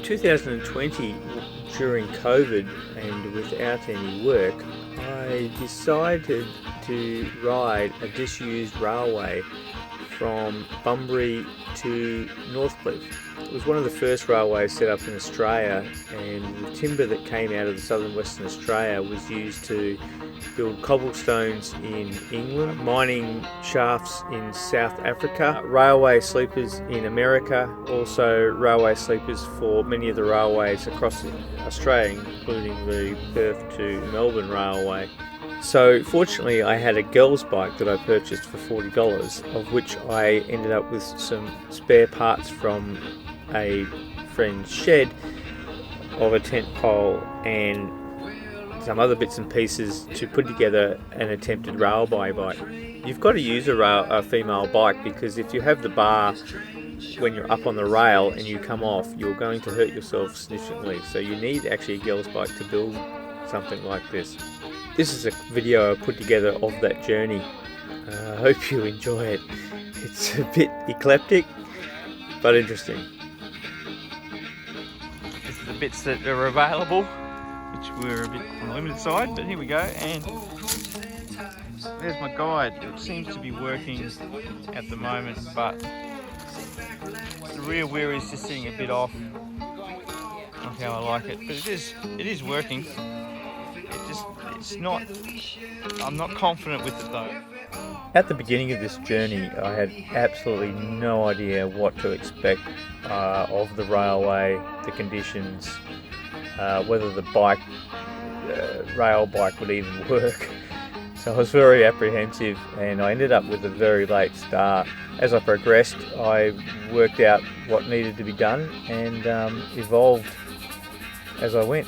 2020, during COVID and without any work, I decided to ride a disused railway from Bunbury to Northcliffe. It was one of the first railways set up in Australia, and the timber that came out of the southern Western Australia was used to build cobblestones in England, mining shafts in South Africa, railway sleepers in America, also railway sleepers for many of the railways across Australia, including the Perth to Melbourne railway. So fortunately I had a girl's bike that I purchased for $40, of which I ended up with some spare parts from a friend's shed of a tent pole and some other bits and pieces to put together an attempted railway bike. You've got to use a female bike, because if you have the bar when you're up on the rail and you come off, you're going to hurt yourself significantly. So you need actually a girl's bike to build something like this. This is a video I put together of that journey. I hope you enjoy it. It's a bit eclectic, but interesting. This is the bits that are available, which were a bit on the limited side, but here we go. And there's my guide. It seems to be working at the moment, but the rear wheel is just sitting a bit off. Not how I like it, but it is working. It's not, I'm not confident with it though. At the beginning of this journey, I had absolutely no idea what to expect of the railway, the conditions, whether the rail bike would even work. So I was very apprehensive, and I ended up with a very late start. As I progressed, I worked out what needed to be done and evolved as I went.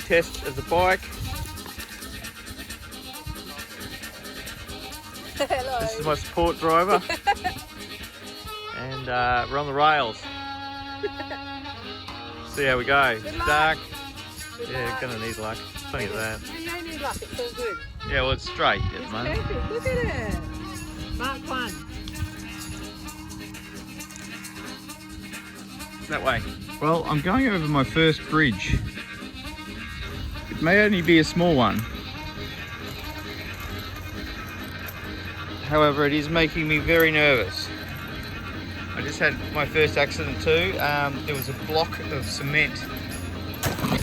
Test of the bike. Hello. This is my support driver. And we're on the rails. See how we go. Good Dark. Good Yeah, luck. gonna need luck. Plenty of that. No, you don't need luck, it's all good. Yeah, well, it's straight at the It's moment. perfect, look at it. Mark 1. That way. Well, I'm going over my first bridge. It may only be a small one. However, it is making me very nervous. I just had my first accident too. There was a block of cement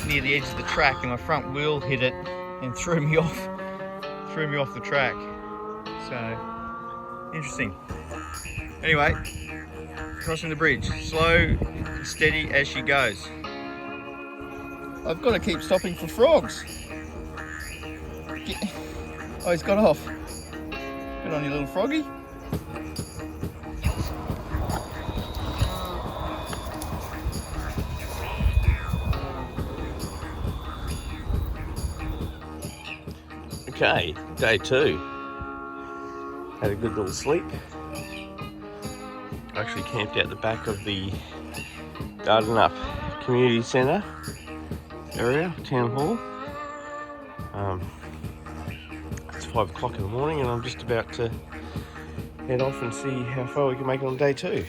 near the edge of the track, and my front wheel hit it and threw me off the track. So, interesting. Anyway, crossing the bridge, slow and steady as she goes. I've got to keep stopping for frogs. Oh, he's got off. Good on you, little froggy. Okay, day 2. Had a good little sleep. I actually camped out the back of the Donnybrook Community Centre area, Town Hall. It's 5 o'clock in the morning, and I'm just about to head off and see how far we can make it on day 2.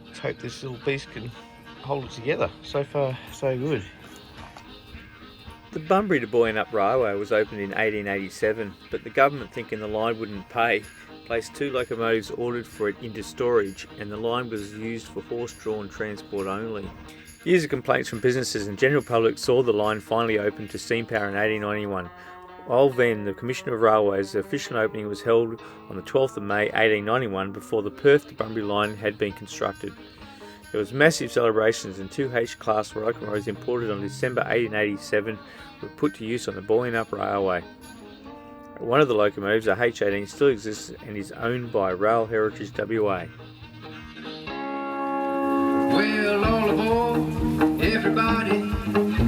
Let's hope this little beast can hold it together. So far, so good. The Bunbury to Boyanup Railway was opened in 1887, but the government, thinking the line wouldn't pay, placed 2 locomotives ordered for it into storage, and the line was used for horse-drawn transport only. Years of complaints from businesses and general public saw the line finally open to steam power in 1891. While then, the Commissioner of Railways' official opening was held on the 12th of May 1891 before the Perth to Bunbury line had been constructed. There was massive celebrations, and 2 H-class locomotives imported on December 1887 were put to use on the Boyanup Railway. One of the locomotives, a H18, still exists and is owned by Rail Heritage WA. Well, all aboard, everybody,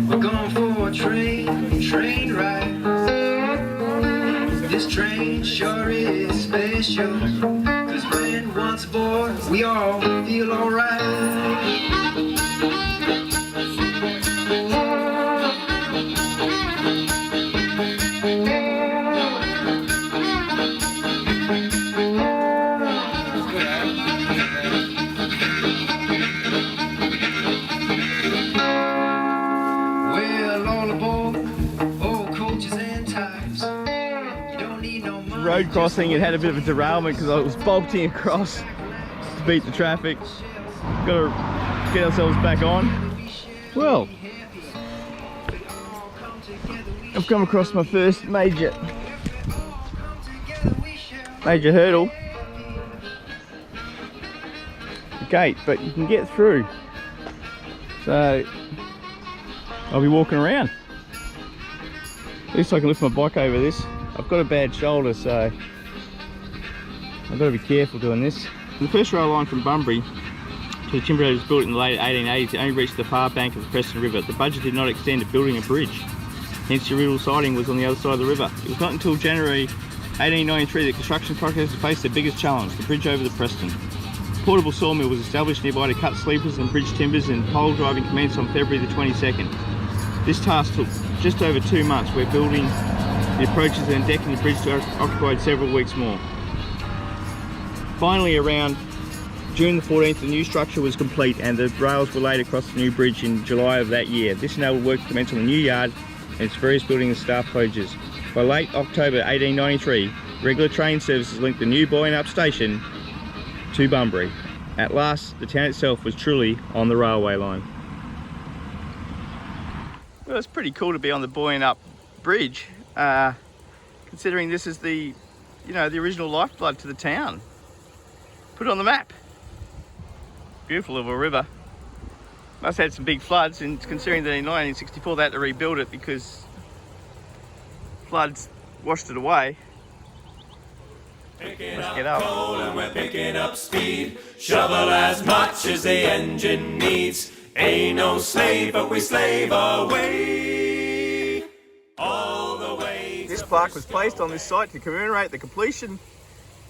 we're going for a train ride. This train sure is special, 'cause when once aboard, we all feel alright. road crossing. It had a bit of a derailment because I was bolting across to beat the traffic. Got to get ourselves back on. Well, I've come across my first major hurdle. The gate, but you can get through. So I'll be walking around. At least I can lift my bike over this. I've got a bad shoulder, so I've got to be careful doing this. The first rail line from Bunbury to the timber road was built in the late 1880s. It only reached the far bank of the Preston River. The budget did not extend to building a bridge. Hence the original siding was on the other side of the river. It was not until January 1893 that construction projects faced their biggest challenge, the bridge over the Preston. A portable sawmill was established nearby to cut sleepers and bridge timbers, and pole driving commenced on February the 22nd. This task took just over 2 months, where building the approaches and decking the bridge occupied several weeks more. Finally, around June the 14th, the new structure was complete and the rails were laid across the new bridge in July of that year. This enabled work to commence on the new yard and its various building and staff pledges. By late October 1893, regular train services linked the new buoying up station to Bunbury. At last, the town itself was truly on the railway line. Well, it's pretty cool to be on the buoying up bridge, considering this is the original lifeblood to the town. Put it on the map. Beautiful little river. Must have had some big floods, and considering that in 1964 they had to rebuild it because floods washed it away. Picking Let's up get up. coal and we're picking up speed. Shovel as much as the engine needs. Ain't no slave, but we slave away. All the way. This plaque was placed on this site to commemorate the completion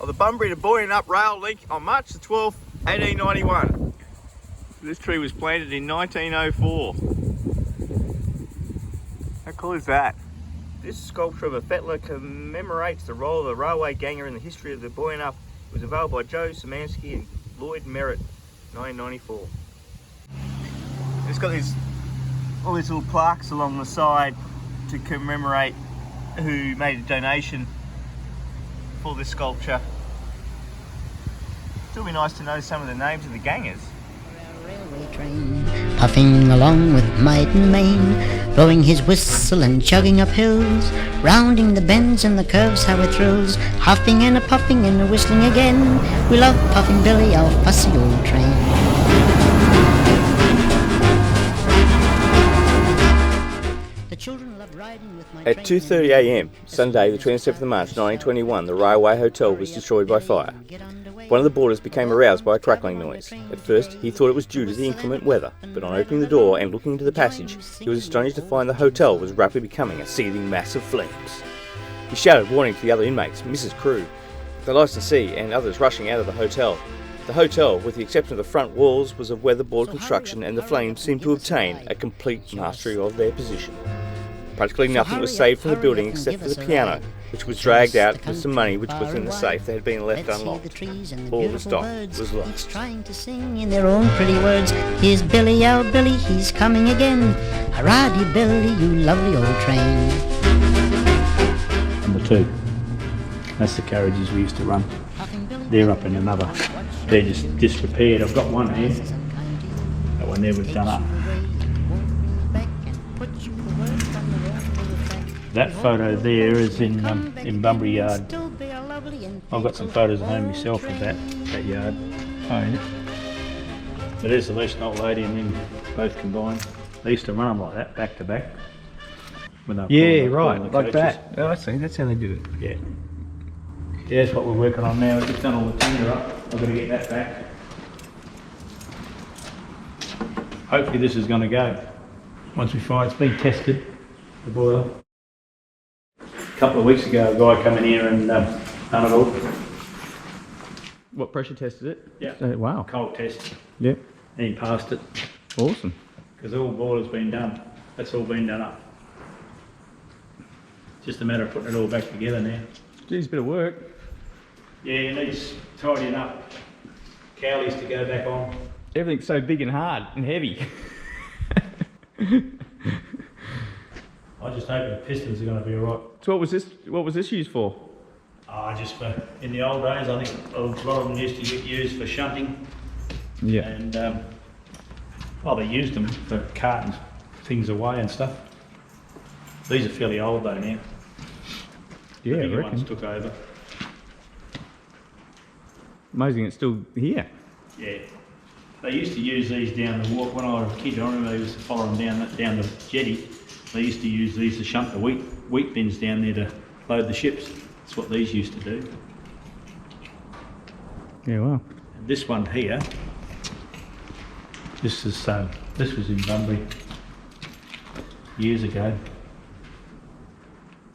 of the Bunbury to buoying up rail link on March the 12th, 1891. This tree was planted in 1904. How cool is that? This sculpture of a fettler commemorates the role of the railway ganger in the history of the buoying up. It was unveiled by Joe Szymanski and Lloyd Merritt, 1994. It's got all these little plaques along the side to commemorate who made a donation for this sculpture. Still be nice to know some of the names of the gangers. Railway train, puffing along with might and main, blowing his whistle and chugging up hills, rounding the bends and the curves how it thrills, huffing and a puffing and a whistling again. We love Puffing Billy, our fussy old train. The children love riding with my At train. 2:30 a.m, Sunday the 27th of March 1921, the railway hotel was destroyed by fire. One of the boarders became aroused by a crackling noise. At first, he thought it was due to the inclement weather, but on opening the door and looking into the passage, he was astonished to find the hotel was rapidly becoming a seething mass of flames. He shouted warning to the other inmates, Mrs. Crew, the licensee and others rushing out of the hotel. The hotel, with the exception of the front walls, was of weatherboard construction, and the flames seemed to obtain a complete mastery of their position. Practically nothing was saved from the building except for the piano, which was dragged out and some money which was in the safe that had been left unlocked. All the stock was lost. Trying to sing in their own pretty words. Here's Billy, our Billy, he's coming again. Hurrah-de Billy, you lovely old train. Number 2. That's the carriages we used to run. They're up in another. They're just disrepaired. I've got one here. That one there we've done up. That photo there is in Bunbury Yard. I've got some photos at home myself of that yard. But there's the least old lady and then both combined. They used to run them like that, back to back. Yeah, right, like that. Oh, I see, that's how they do it. Yeah. Yeah, that's what we're working on now. We've just done all the tinder up. I've got to get that back. Hopefully this is going to go. Once we find it's been tested, the boiler. A couple of weeks ago, a guy came in here and done it all. What, pressure tested it? Yeah. Wow. Cold test. Yeah. And he passed it. Awesome. Because all the boiler's been done. That's all been done up. Just a matter of putting it all back together now. Geez, bit of work. Yeah, it needs tidying up. Cowleys to go back on. Everything's so big and hard and heavy. I just hope the pistons are going to be alright. So what was this used for? Just for, in the old days, I think a lot of them used to get used for shunting. Yeah. And, well, they used them for carting things away and stuff. These are fairly old though now. Yeah, the I bigger reckon. ones took over. Amazing it's still here. Yeah. They used to use these down the walk. When I was a kid, I remember they used to follow them down the jetty. They used to use these to shunt the wheat bins down there to load the ships. That's what these used to do. Yeah, well. And this one here, this was in Bunbury years ago.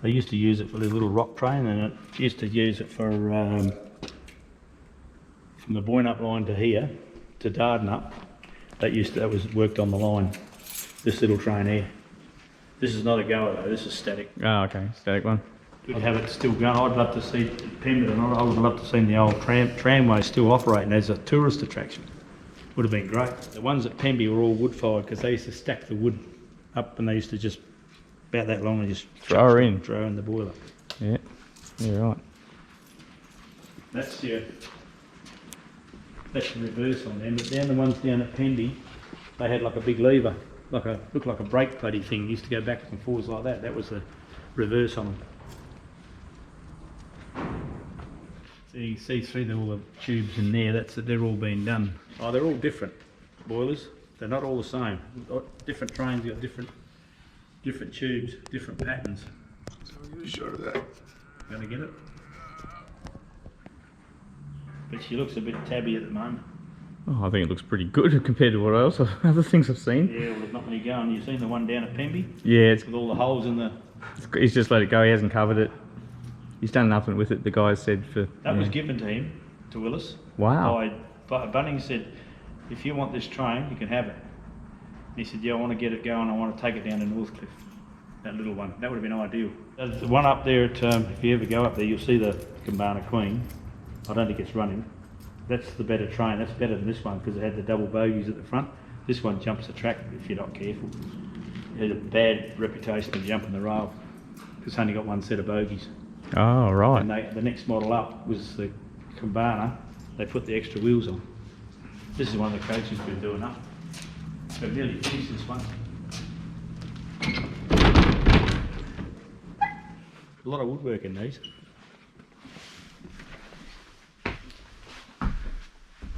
They used to use it for the little rock train, and it used to use it for from the Boynup line to here to Dardnup. That was worked on the line. This little train here. This is not a goer though. This is static. Oh, okay, static one. Good to have it still going. I'd love to see Pemberton. I would love to see the old tramway still operating as a tourist attraction. Would have been great. The ones at Pemby were all wood fired because they used to stack the wood up, and they used to just about that long and just Throw her in. throw in the boiler. Yeah, you're right. That's the reverse on them. But down the ones down at Pemby, they had like a big lever, looked like a brake buddy thing. Used to go back and forwards like that. That was the reverse on them. So you can see through all the tubes in there. They're all been done. Oh, they're all different boilers. They're not all the same. Different trains got different tubes, different patterns. So you short of that. Gonna get it? But she looks a bit tabby at the moment. Oh, I think it looks pretty good compared to what else other things I've seen. Yeah, well, there's not many going. You've seen the one down at Pemby? Yeah, it's With all the holes in the... he's just let it go. He hasn't covered it. He's done nothing with it. The guy said for. That was given to him, to Willis. Wow. Bunnings said, if you want this train, you can have it. And he said, yeah, I want to get it going. I want to take it down to Northcliffe. That little one. That would have been ideal. The one up there at, if you ever go up there, you'll see the Cabana Queen. I don't think it's running. That's the better train. That's better than this one because it had the double bogies at the front. This one jumps the track if you're not careful. It had a bad reputation of jumping the rail because it's only got one set of bogies. Oh, right. And the next model up was the Cabana. They put the extra wheels on. This is one of the coaches been doing up. They've nearly finished this one. A lot of woodwork in these.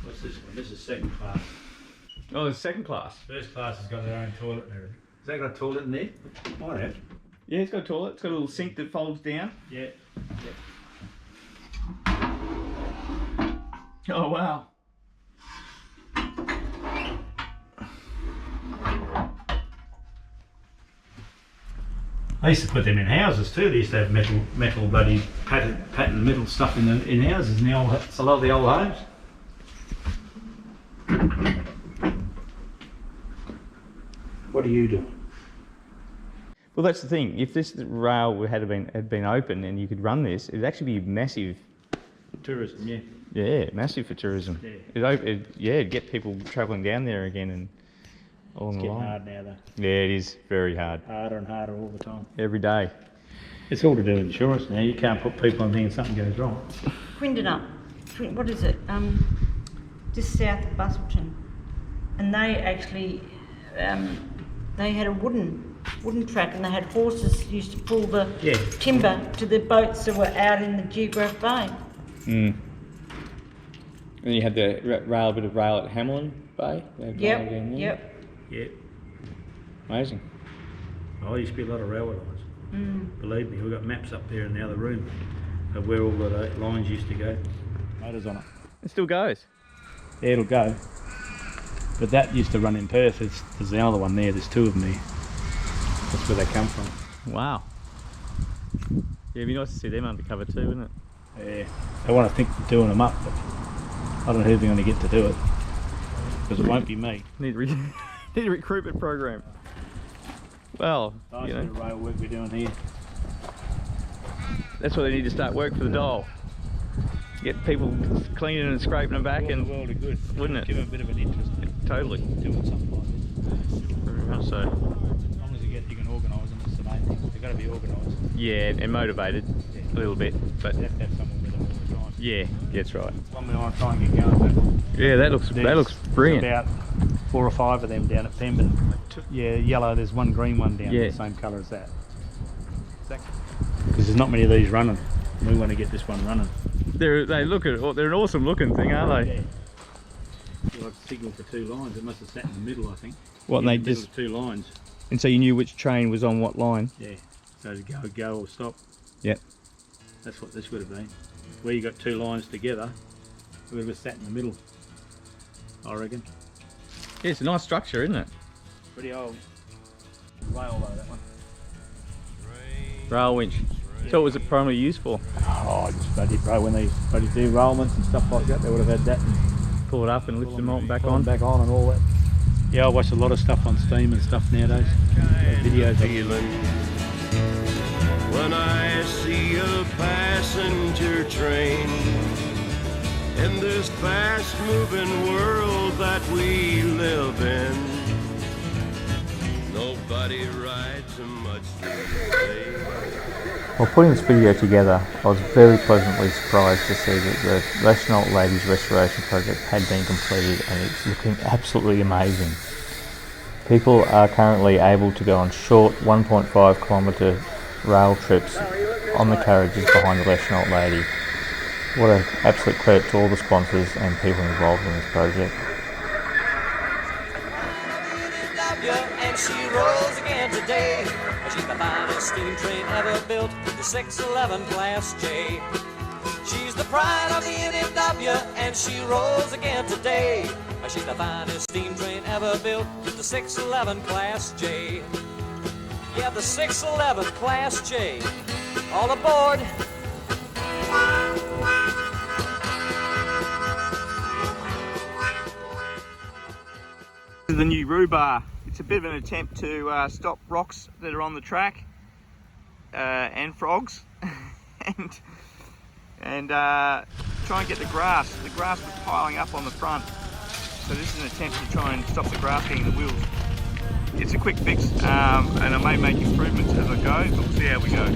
What's this one? This is second class. Oh, it's second class. First class has got their own toilet and everything. Has that got a toilet in there? Might have. Yeah, it's got a toilet. It's got a little sink that folds down. Yeah. Oh, wow. I used to put them in houses too. They used to have metal bloody pattern metal stuff in houses. It's a lot of the old homes. What do you do? Well, that's the thing. If this rail had been open and you could run this, it'd actually be massive. Tourism, yeah. Yeah, massive for tourism. Yeah. It'd get people travelling down there again and all It's the getting line. hard now though. Yeah, it is very hard. Harder and harder all the time. Every day. It's all to do with insurance now. You can't put people on thinking something goes wrong. Quindenut. What is it? Just south of Bustleton. And they actually, they had a wooden track and they had horses used to pull the timber to the boats that were out in the Geograph Bay. Mm. And you had the bit of rail at Hamlin Bay? Yep. Yeah. Amazing. Oh, there used to be a lot of railway lines. Believe me, we've got maps up there in the other room of where all the lines used to go. Motors on it. It still goes. Yeah, it'll go. But that used to run in Perth. There's the other one there. There's two of them there. That's where they come from. Wow. Yeah, it'd be nice to see them undercover too, wouldn't it? Yeah. They want to think of doing them up, but I don't know who's going to get to do it. Because it won't be me. Need a recruitment program. Well, Nice you bit know, of rail work we're doing here. that's why they need to start work for the dole. Get people cleaning and scraping them back, and The world are good. wouldn't it? Give them a bit of an interest in Totally. doing something like this. Very much so. As long as you can organise them, it's the main thing. They've got to be organised. Yeah, and motivated a little bit, but You have to have someone Yeah, that's right. One we want to try and get going. Yeah, that looks brilliant. There's about 4 or 5 of them down at Pemberton. Yeah, yellow. There's one green one down there, the same colour as that. Because there's not many of these running. We want to get this one running. They're an awesome looking thing, aren't they? Yeah. Like a signal for 2 lines. It must have sat in the middle, I think. What, in they the middle just of 2 lines. And so you knew which train was on what line? Yeah. So to go or stop. Yep. That's what this would have been. Where you got 2 lines together, it would have sat in the middle, I reckon. Yeah, it's a nice structure, isn't it? Pretty old rail though, that one. Rail winch. So what was it primarily used for? Oh, just when they do railments and stuff like that, they would have had that. And Pull it up and lift them up back pull on. them back on and all that. Yeah, I watch a lot of stuff on Steam and stuff nowadays. Videos of it. When I see a passenger train in this fast-moving world that we live in, nobody rides so much these days. While putting this video together, I was very pleasantly surprised to see that the Leschenault Ladies Restoration Project had been completed and it's looking absolutely amazing. People are currently able to go on short 1.5 kilometre rail trips on the carriages behind the Leschenault Lady. What an absolute credit to all the sponsors and people involved in this project. And she rolls again today. She's the finest steam train ever built, the 611 Class J. She's the pride of the NFW, and she rolls again today. She's the finest steam train ever built, the 611 Class J. Yeah, the 611 Class J. All aboard. This is the new rhubarb. It's a bit of an attempt to stop rocks that are on the track and frogs and try and get the grass. The grass was piling up on the front, so this is an attempt to try and stop the grass getting the wheels. It's a quick fix and I may make improvements as I go, but we'll see how we go.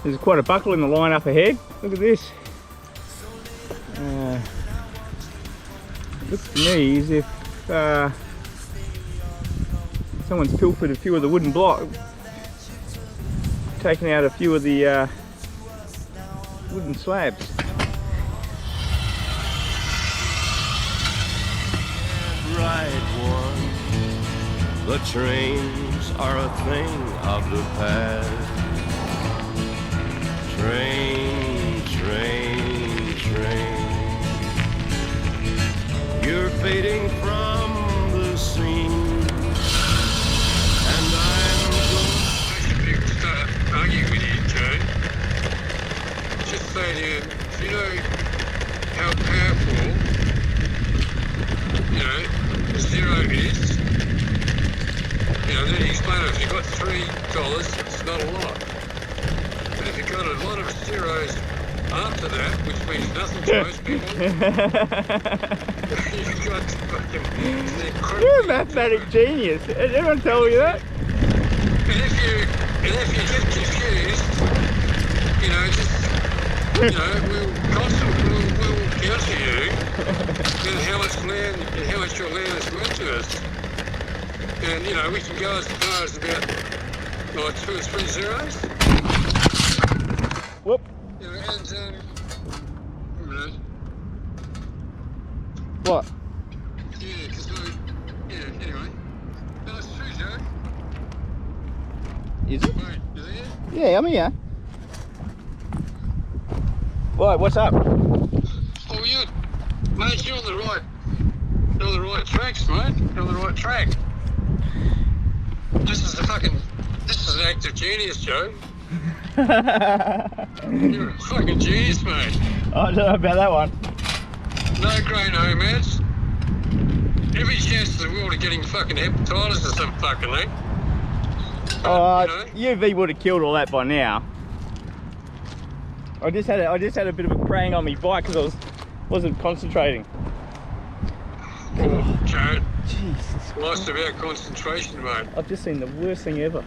There's quite a buckle in the line up ahead. Look at this. Looks to me as if someone's pilfered a few of the wooden blocks, taken out a few of the wooden slabs. Right one, the trains are a thing of the past. Train, train, train, you're fading from the scene, and I'm Basically, to start arguing with you, Joe, just saying to you, do you know how powerful, zero is? Then you explain it, if you've got $3, it's not a lot. But if you've got a lot of zeros after that, which means nothing to most people, you've got fucking... You're a mathematic genius. Did everyone tell you that? And if you get confused, we'll counsel you then how much land and how much your land is worth to us. And we can go as far as about 2 or 3 zeros. Whoop. What? Yeah, because anyway. No, it's true, Joe. Is it? Wait, you there? Yeah, I'm here. Right, what's up? Oh, mate, you're on the right tracks, mate. You're on the right track. This is an act of genius, Joe. You're a fucking genius, mate. I don't know about that one. No grey nomads. Every chance in the world of getting fucking hepatitis or some fucking thing. UV would have killed all that by now. I just had a bit of a prang on my bike because wasn't concentrating. Oh, Jared. Jesus. Life's about concentration, mate. I've just seen the worst thing ever.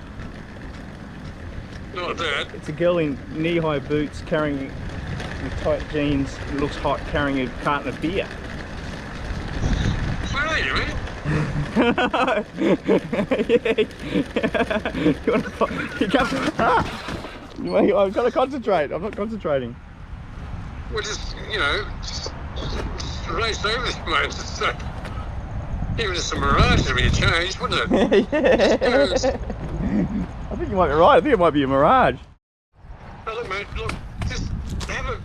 Not that. It's a girl in knee-high boots carrying with tight jeans. It looks hot, carrying a carton of beer. Where are you, man? I've got to concentrate. I'm not concentrating. Well, just, you know, just race over this, mate. Just, even if some mirage would be a change, wouldn't it? Yeah. I think you might be right. I think it might be a mirage. No, look, mate, look, just have a...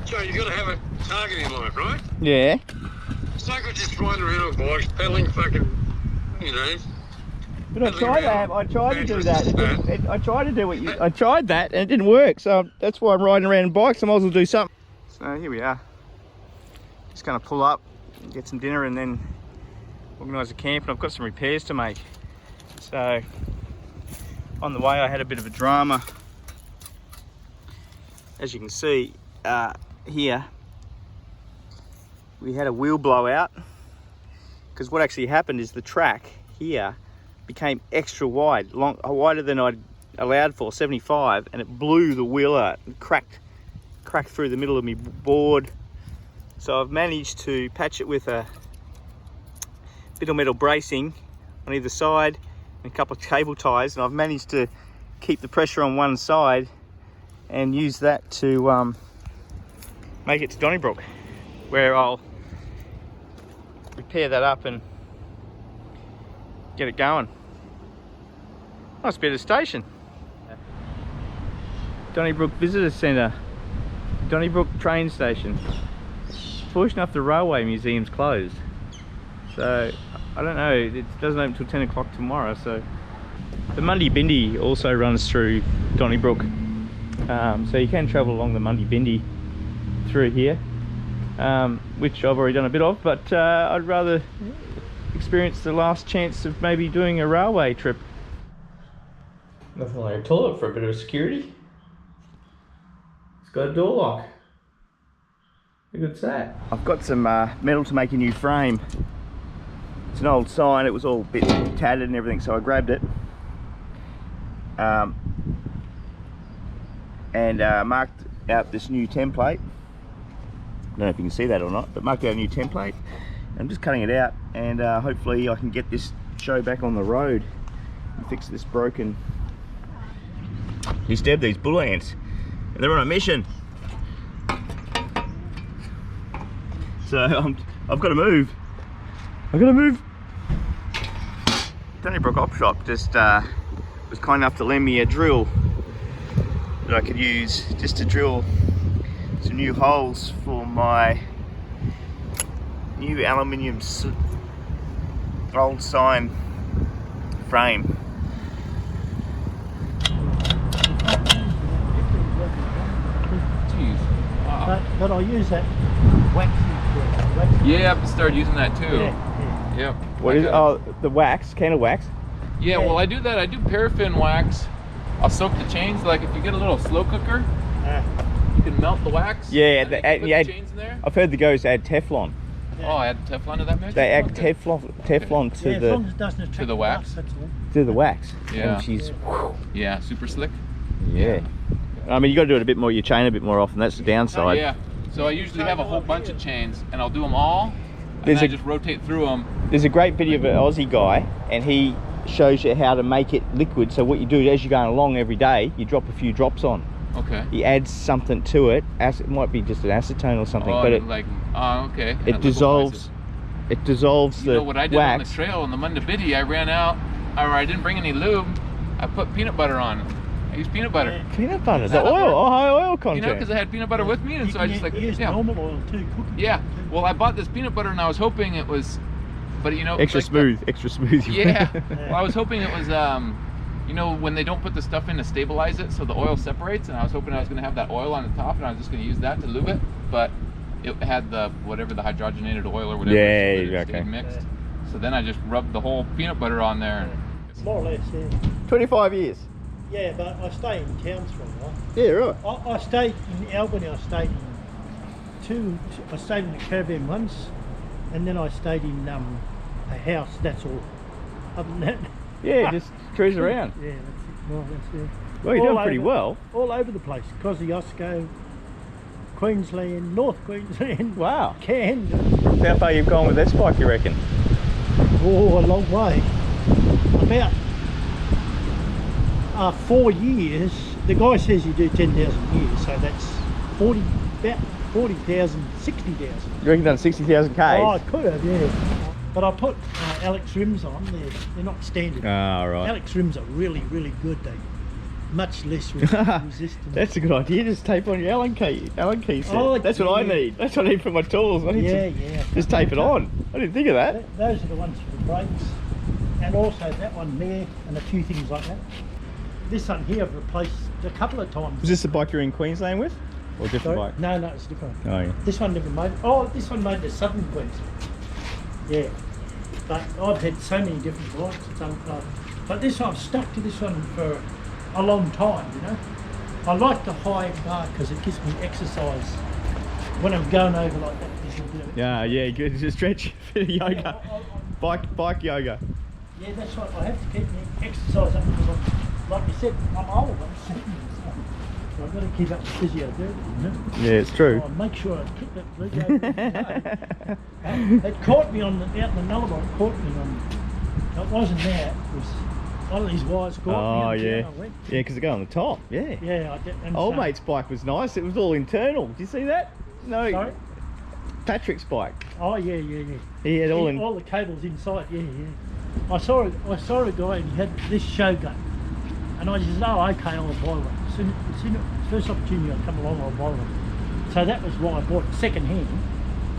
Joe, you've got to have a target in life, right? Yeah. It's no good just riding around on bikes, pedalling fucking, you know... But I tried that. I tried to do that. I tried to do what you... I tried that and it didn't work. So that's why I'm riding around on bikes. I might as well do something. So here we are. Just going to pull up, get some dinner and then organise a camp. And I've got some repairs to make. So on the way I had a bit of a drama. As you can see here, we had a wheel blowout. Because what actually happened is the track here became extra wide, wider than I'd allowed for, 75, and it blew the wheel out and cracked through the middle of my board. So I've managed to patch it with a bit of metal bracing on either side and a couple of cable ties, and I've managed to keep the pressure on one side and use that to make it to Donnybrook, where I'll repair that up and get it going. Nice bit of station. Donnybrook Visitor Centre, Donnybrook train station. Fortunate enough, the railway museum's closed, so I don't know, it doesn't open until 10 o'clock tomorrow. So the Mundy Bindi also runs through Donnybrook, so you can travel along the Mundy Bindi through here, which I've already done a bit of, but I'd rather experience the last chance of maybe doing a railway trip. Nothing like a toilet for a bit of security. It's got a door lock. How good's that? I've got some metal to make a new frame. It's an old sign, it was all a bit tattered and everything, so I grabbed it. And marked out this new template. I don't know if you can see that or not, but marked out a new template. I'm just cutting it out, and hopefully I can get this show back on the road and fix this broken. He stabbed these bull ants, and they're on a mission. So I've got to move. I've got to move. Donnybrook Op Shop just was kind enough to lend me a drill that I could use just to drill some new holes for my new aluminium old sign frame. But I'll use that wax. Yeah, I've started using that too. Yeah. Yep. What is it? Oh, the wax, can of wax? Yeah, well I do that. I do paraffin wax. I'll soak the chains. Like if you get a little slow cooker, you can melt the wax. Yeah, put the chains in there. I've heard the guys add Teflon. Oh, add Teflon to that mix? They add Teflon to the wax. To the wax. Yeah. And she's, yeah, super slick. Yeah. I mean, you got to do it a bit more. You chain a bit more often. That's the downside. Yeah. So I usually have a whole bunch of chains, and I'll do them all. And I just rotate through them. There's a great video of an Aussie guy, and he shows you how to make it liquid. So what you do as you're going along every day, you drop a few drops on. Okay. He adds something to it. It might be just an acetone or something, oh, but it okay. It dissolves. It dissolves the wax. You know what I did on the trail on the Bunbury? I ran out, or I didn't bring any lube. I put peanut butter on. I used peanut butter. Peanut butter, the oil, high oil content. You know, because I had peanut butter with me, and so I just use normal oil too. Yeah. Well, I bought this peanut butter, and I was hoping it was, but you know, extra like smooth, extra smooth. Yeah. Well, I was hoping it was you know, when they don't put the stuff in to stabilize it so the oil separates, and I was hoping I was going to have that oil on the top and I was just going to use that to lube it, but it had the whatever the hydrogenated oil or whatever, Yeah, so that it okay. stayed mixed. So then I just rubbed the whole peanut butter on there. And More or less, yeah. 25 years. Yeah, but I stay in towns for a while. Yeah, right. I stayed in Albany. I stayed in I stayed in a caravan once, and then I stayed in a house. That's all. Other than that, Yeah, just cruise around. yeah, that's it. More or less, yeah. Well, you're All doing pretty over- well. All over the place. Kosciuszko, Queensland, North Queensland, Wow. Cairns. How far you've gone with that spike, you reckon? Oh, a long way. About 4 years. The guy says you do 10,000 years, so that's about 40,000, 60,000. You reckon you've done 60,000 Ks? Oh, I could have, yeah. But I put Alex rims on. They're not standard. Ah, right. Alex rims are really, really good. They much less resistant. That's a good idea. Just tape on your Allen key set. Oh, That's what I yeah. need. That's what I need for my tools. I need Yeah. Just tape it on. I didn't think of that. Those are the ones for the brakes, and also that one there, and a few things like that. This one here I've replaced a couple of times. Was this the bike you're in Queensland with? Or a different Sorry? bike? No, it's different. Oh, yeah. This one never made. Oh, this one made the Southern Queensland. Yeah, but I've had so many different bikes. But this one, I've stuck to this one for a long time. You know, I like the high bar because it gives me exercise when I'm going over like that. There's a bit of Yeah, good. Just stretch, bit of yoga. Bike yoga. Yeah, that's right. I have to keep my exercise up because, like you said, I'm old. I'm 70, so I've got to keep up with physiotherapy, you know? Yeah, it's true. Oh, make sure I kick that physio. It caught me on out in the Nullarbor. It caught me on. It wasn't that. It was one of these wires caught me. Oh, and yeah. down I went. Yeah, because they go on the top. Yeah. Yeah, I did. And Old so- mate's bike was nice. It was all internal. Did you see that? No. Sorry? Patrick's bike. Oh yeah. He had all in. all the cables inside. Yeah. I saw a guy and he had this show gun, and I just said, oh okay, I'll buy one. Soon, first opportunity I come along, I'll buy one. So that was why I bought it second hand,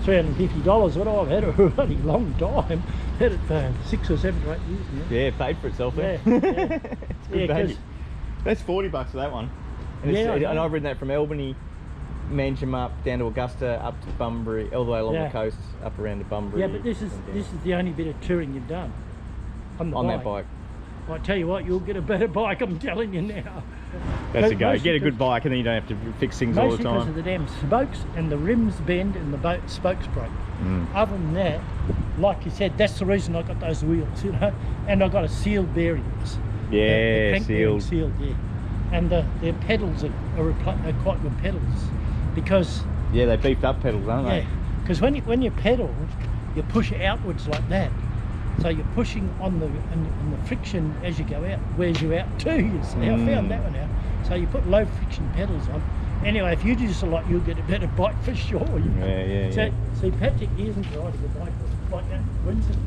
$350. But I've had it for a bloody long time. Had it for 6 or 7 or 8 years now. Yeah, paid for itself. Yeah. It's good value. 'cause- That's $40 for that one. And, Yeah, I know. and I've ridden that from Albany, Mancham up down to Augusta, up to Bunbury, all the way along Yeah. the coast, up around to Bunbury. Yeah, but this is the only bit of touring you've done on the on bike. that bike. I tell you what, you'll get a better bike. I'm telling you now. That's the go. Mostly Get a good because- bike and then you don't have to fix things all the Mostly because of time. the damn spokes and the rims bend and the spokes break. Other than that, like you said, that's the reason I got those wheels, you know. And I got a sealed bearings. Yeah, the crank bearing sealed. sealed, yeah. And the pedals are quite good pedals because Yeah, they beefed up pedals, aren't they? because when you pedal, you push outwards like that. So you're pushing on the friction as you go out, wears you out too. You see, I found that one out. So you put low friction pedals on. Anyway, if you do this a lot, you'll get a better bike for sure. Yeah. See, Patrick, he isn't riding a bike like that. Winston.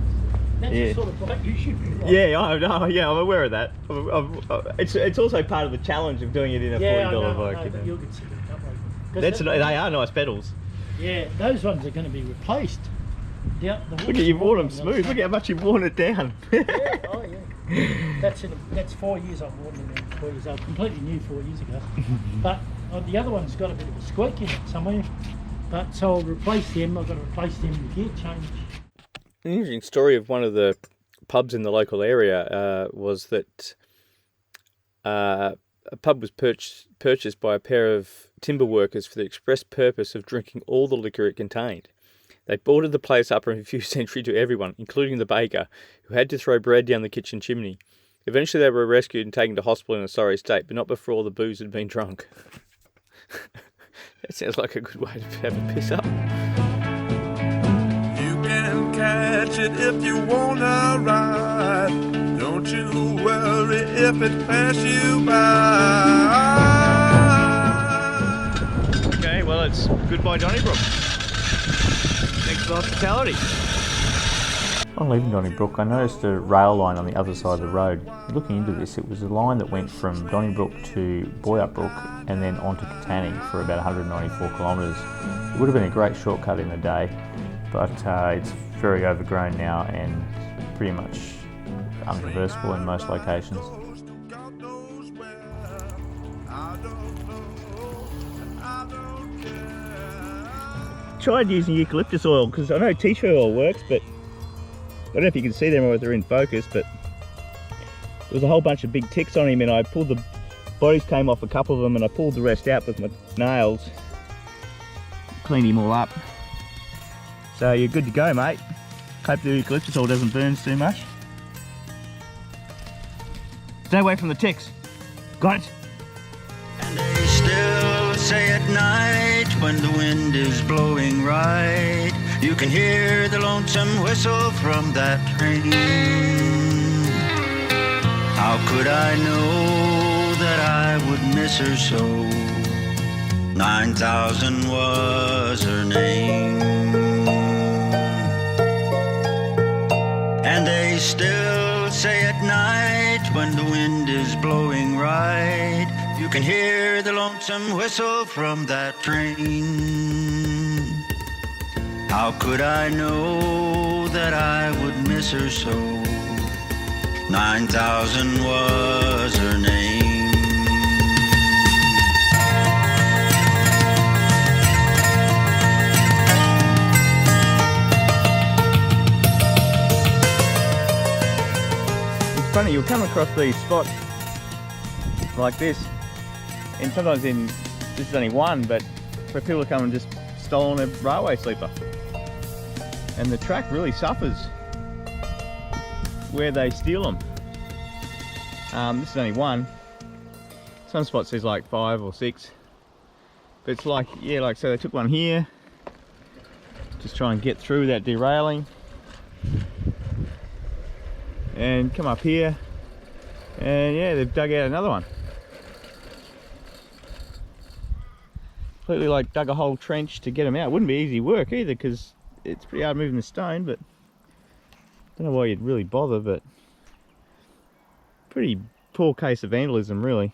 That's the sort of bike you should be riding. Yeah, I know. Yeah, I'm aware of that. It's also part of the challenge of doing it in a $40 bike. I know, but you'll get sick of it, don't worry. 'Cause They are nice pedals. Yeah, those ones are going to be replaced. The Look at you've worn them smooth. Look at how much you've worn it down. That's 4 years I've worn them. 4 years. They were completely new 4 years ago. But the other one's got a bit of a squeak in it somewhere. But so I'll replace them. I've got to replace them with gear change. An interesting story of one of the pubs in the local area was that a pub was purchased by a pair of timber workers for the express purpose of drinking all the liquor it contained. They boarded the place up and refused entry to everyone, including the baker, who had to throw bread down the kitchen chimney. Eventually they were rescued and taken to hospital in a sorry state, but not before all the booze had been drunk. That sounds like a good way to have a piss up. You can catch it if you wanna ride. Don't you worry if it pass you by. Okay, well it's goodbye Donnybrook. Thanks for the hospitality. On leaving Donnybrook, I noticed a rail line on the other side of the road. Looking into this, it was a line that went from Donnybrook to Boyup and then on to Katanning for about 194 kilometres. It would have been a great shortcut in the day, but it's very overgrown now and pretty much untraversable in most locations. tried using eucalyptus oil because I know tea tree oil works, but I don't know if you can see them or if they're in focus, but there was a whole bunch of big ticks on him, and I pulled the bodies came off a couple of them, and I pulled the rest out with my nails, cleaned him all up. So you're good to go, mate. Hope the eucalyptus oil doesn't burn too much. Stay away from the ticks. Got it? And they still say at night when the wind is blowing right, you can hear the lonesome whistle from that train. How could I know that I would miss her so? 9,000 was her name. And they still say at night when the wind is blowing right, you can hear the lonesome whistle from that train. How could I know that I would miss her so? 9,000 was her name. It's funny, you'll come across these spots like this, and sometimes this is only one, but where people come and just stolen a railway sleeper, and the track really suffers where they steal them. This is only one. Some spots there's like 5 or 6, but it's like, yeah, like so they took one here, just try and get through without derailing, and come up here, and yeah, they've dug out another one. Completely like dug a whole trench to get them out. Wouldn't be easy work either, because it's pretty hard moving the stone, but I don't know why you'd really bother, but pretty poor case of vandalism really.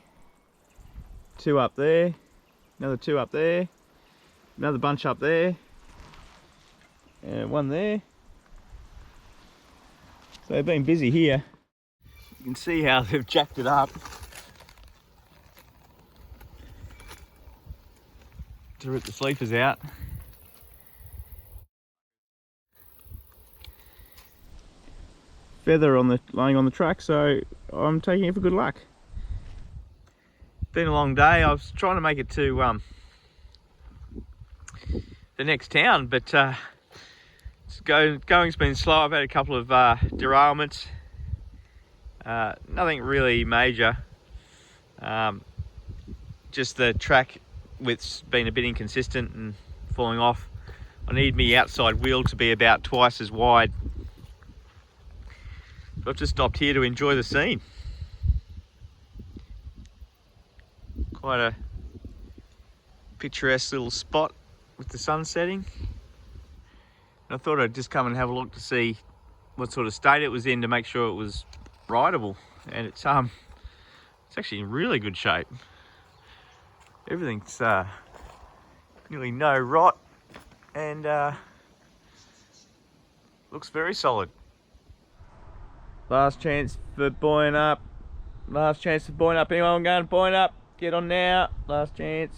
2 up there, another 2 up there, another bunch up there, and one there. So they've been busy here. You can see how they've jacked it up to rip the sleepers out. Feather on the lying on the track, so I'm taking it for good luck. Been a long day. I was trying to make it to the next town, but going's been slow. I've had a couple of derailments. Nothing really major. Just the track width's been a bit inconsistent and falling off. I need my outside wheel to be about twice as wide. But I've just stopped here to enjoy the scene. Quite a picturesque little spot with the sun setting. And I thought I'd just come and have a look to see what sort of state it was in to make sure it was rideable. And it's actually in really good shape. Everything's nearly no rot, and looks very solid. Last chance for buoying up. Last chance for buoying up. Anyone going to buoy up? Get on now. Last chance.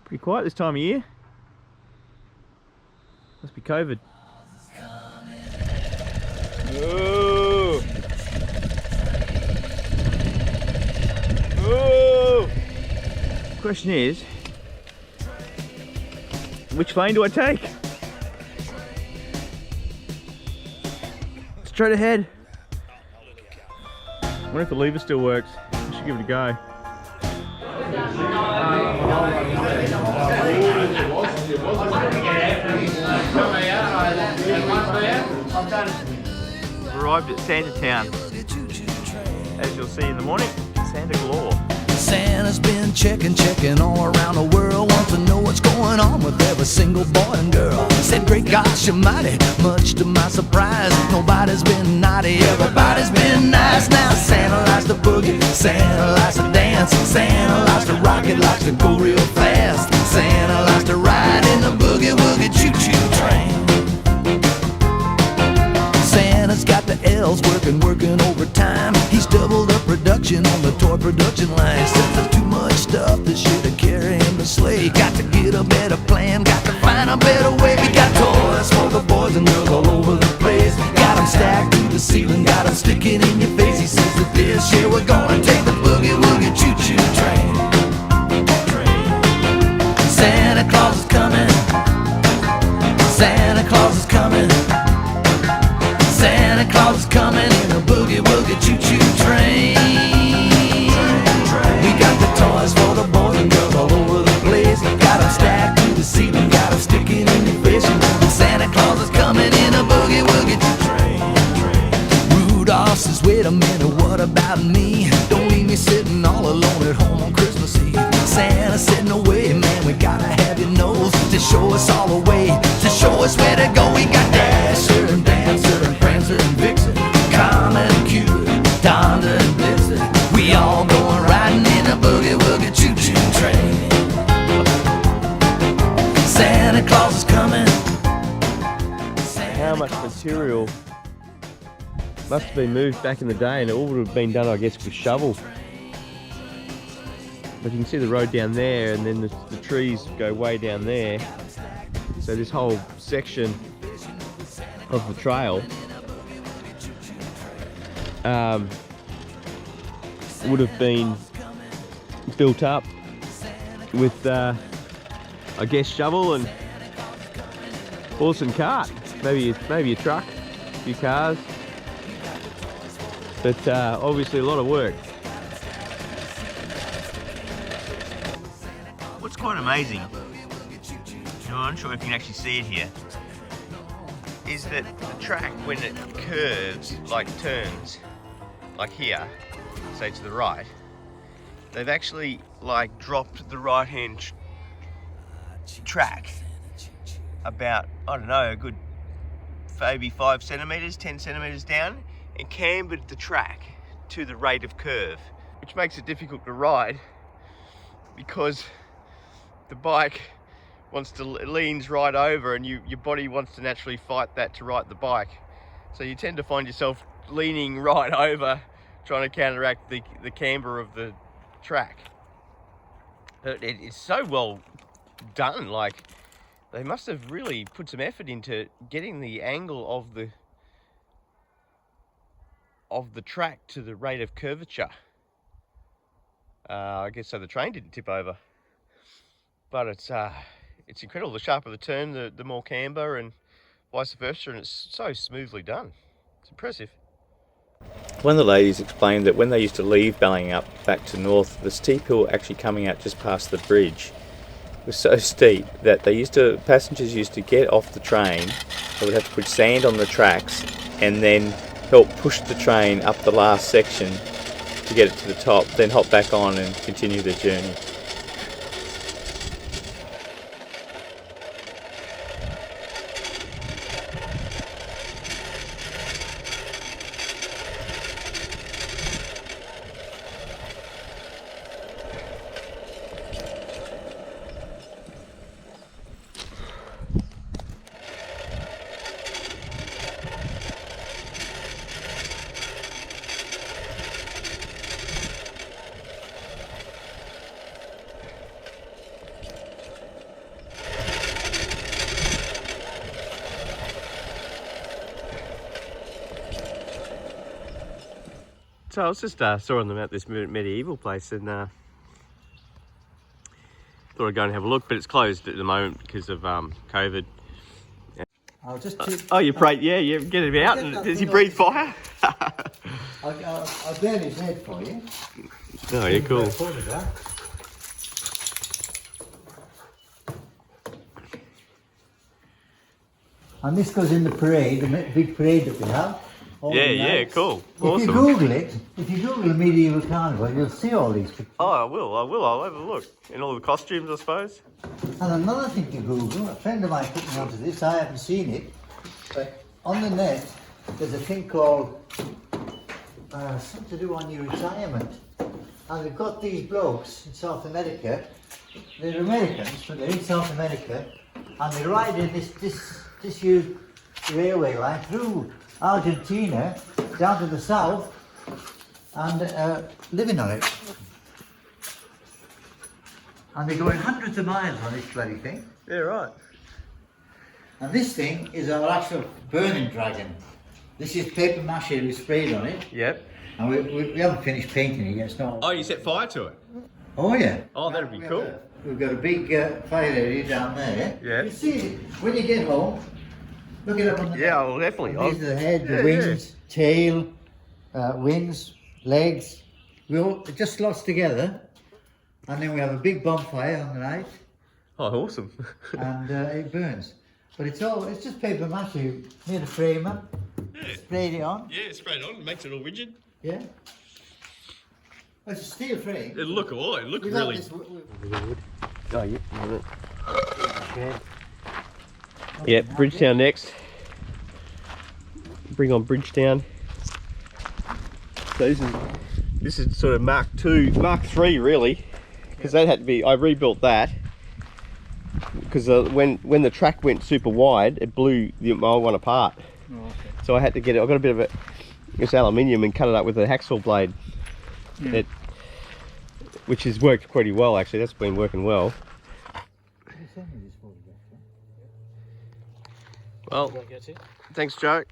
Pretty quiet this time of year. Must be COVID. Ooh. Ooh. Question is, which lane do I take? Straight ahead. I wonder if the lever still works. I should give it a go. We've arrived at Santa Town. As you'll see in the morning, Santa galore. Santa's been checking all around the world, wants to know what's going on with every single boy and girl. Said, great gosh almighty, much to my surprise, nobody's been naughty, everybody's been nice. Now Santa likes to boogie, Santa likes to dance, Santa likes to rock it, likes to go real fast, Santa likes to ride in the boogie woogie choo-choo train. Santa's got the elves working overtime. He's doubled up production stitching on the toy production line. Says there's too much stuff that should carry in the sleigh. Got to get a better plan, got to find a better way. We got toys for the boys and girls all over the place. Got them stacked to the ceiling, got them sticking in your face. He says that this year we're gonna take the boogie woogie choo-choo train. Santa Claus is coming. Santa Claus is coming. Santa Claus is coming in a boogie woogie choo-choo train. We got the toys for the boys and girls all over the place. Got them stacked to the ceiling, got them sticking in your face. Santa Claus is coming in a boogie woogie train. Rudolph says, wait a minute, what about me? Don't leave me sitting all alone at home on Christmas Eve. Santa said, no way, man, we gotta have your nose to show us all the way, to show us where to go. We got Dasher and Dancer and Prancer and Vixen, Comet and Cupid, Donner and Blitzen. We all going riding in a boogie woogie choo-choo train. Santa Claus is coming. How much material must have been moved back in the day, and it all would have been done, I guess, with shovel. But you can see the road down there, and then the trees go way down there. So this whole section of the trail would have been built up with, I guess, shovel and horse and cart. Maybe a truck, a few cars. But obviously a lot of work. What's quite amazing, I'm not sure if you can actually see it here, is that the track, when it curves, like turns, like here, say to the right, they've actually like dropped the right hand track about, I don't know, a good maybe 5 centimeters, 10 centimeters down, and cambered the track to the rate of curve, which makes it difficult to ride because the bike leans right over, and your body wants to naturally fight that to ride the bike. So you tend to find yourself leaning right over, trying to counteract the camber of the track. But it's so well done. Like, they must have really put some effort into getting the angle of the track to the rate of curvature. I guess so the train didn't tip over. But it's incredible. The sharper the turn, the more camber, and vice versa, and it's so smoothly done. It's impressive. One of the ladies explained that when they used to leave Ballarat back to north, the steep hill actually coming out just past the bridge was so steep that passengers used to get off the train. They would have to put sand on the tracks and then help push the train up the last section to get it to the top, then hop back on and continue their journey. So I was just sawing them out this medieval place, and thought I'd go and have a look, but it's closed at the moment because of COVID. I'll just you pray, yeah, get him out, and does he breathe fire? I'll burn his head for you. Oh, yeah, cool. And this goes in the parade, the big parade that we have. Yeah, cool. Awesome. If you Google the medieval carnival, you'll see all these pictures. Oh, I will. I'll have a look. And all the costumes, I suppose. And another thing to Google, a friend of mine put me onto this, I haven't seen it, but on the net, there's a thing called something to do on your retirement. And they've got these blokes in South America, they're Americans, but they're in South America, and they ride in this disused railway line through Argentina down to the south, and living on it. And they're going hundreds of miles on this bloody thing. Yeah, right. And this thing is our actual burning dragon. This is paper mache we sprayed on it. Yep. And we haven't finished painting it yet. It's not. Oh, you set fire to it? Oh yeah. Oh, that'd be cool. We've got a big fire area down there. Yeah. You see it when you get home. Look it up on the. Yeah, well, definitely. These are the head, the wings, tail, wings, legs. It just slots together, and then we have a big bonfire on the night. Oh, awesome. And it burns. But it's just paper mache. Made a frame up, sprayed it on. Yeah, sprayed on. It makes it all rigid. Yeah. Well, it's a steel frame. It'll look all. It look We've really. Oh, yeah. Yeah, Bridgetown next. Bring on Bridgetown. So this is sort of Mark 3 really, because that had to be. I rebuilt that because when the track went super wide, it blew my old one apart. Oh, okay. So I had to get it. I got a bit of this aluminium and cut it up with a hacksaw blade. Yeah. Which has worked pretty well actually. That's been working well. Well, thanks Joe.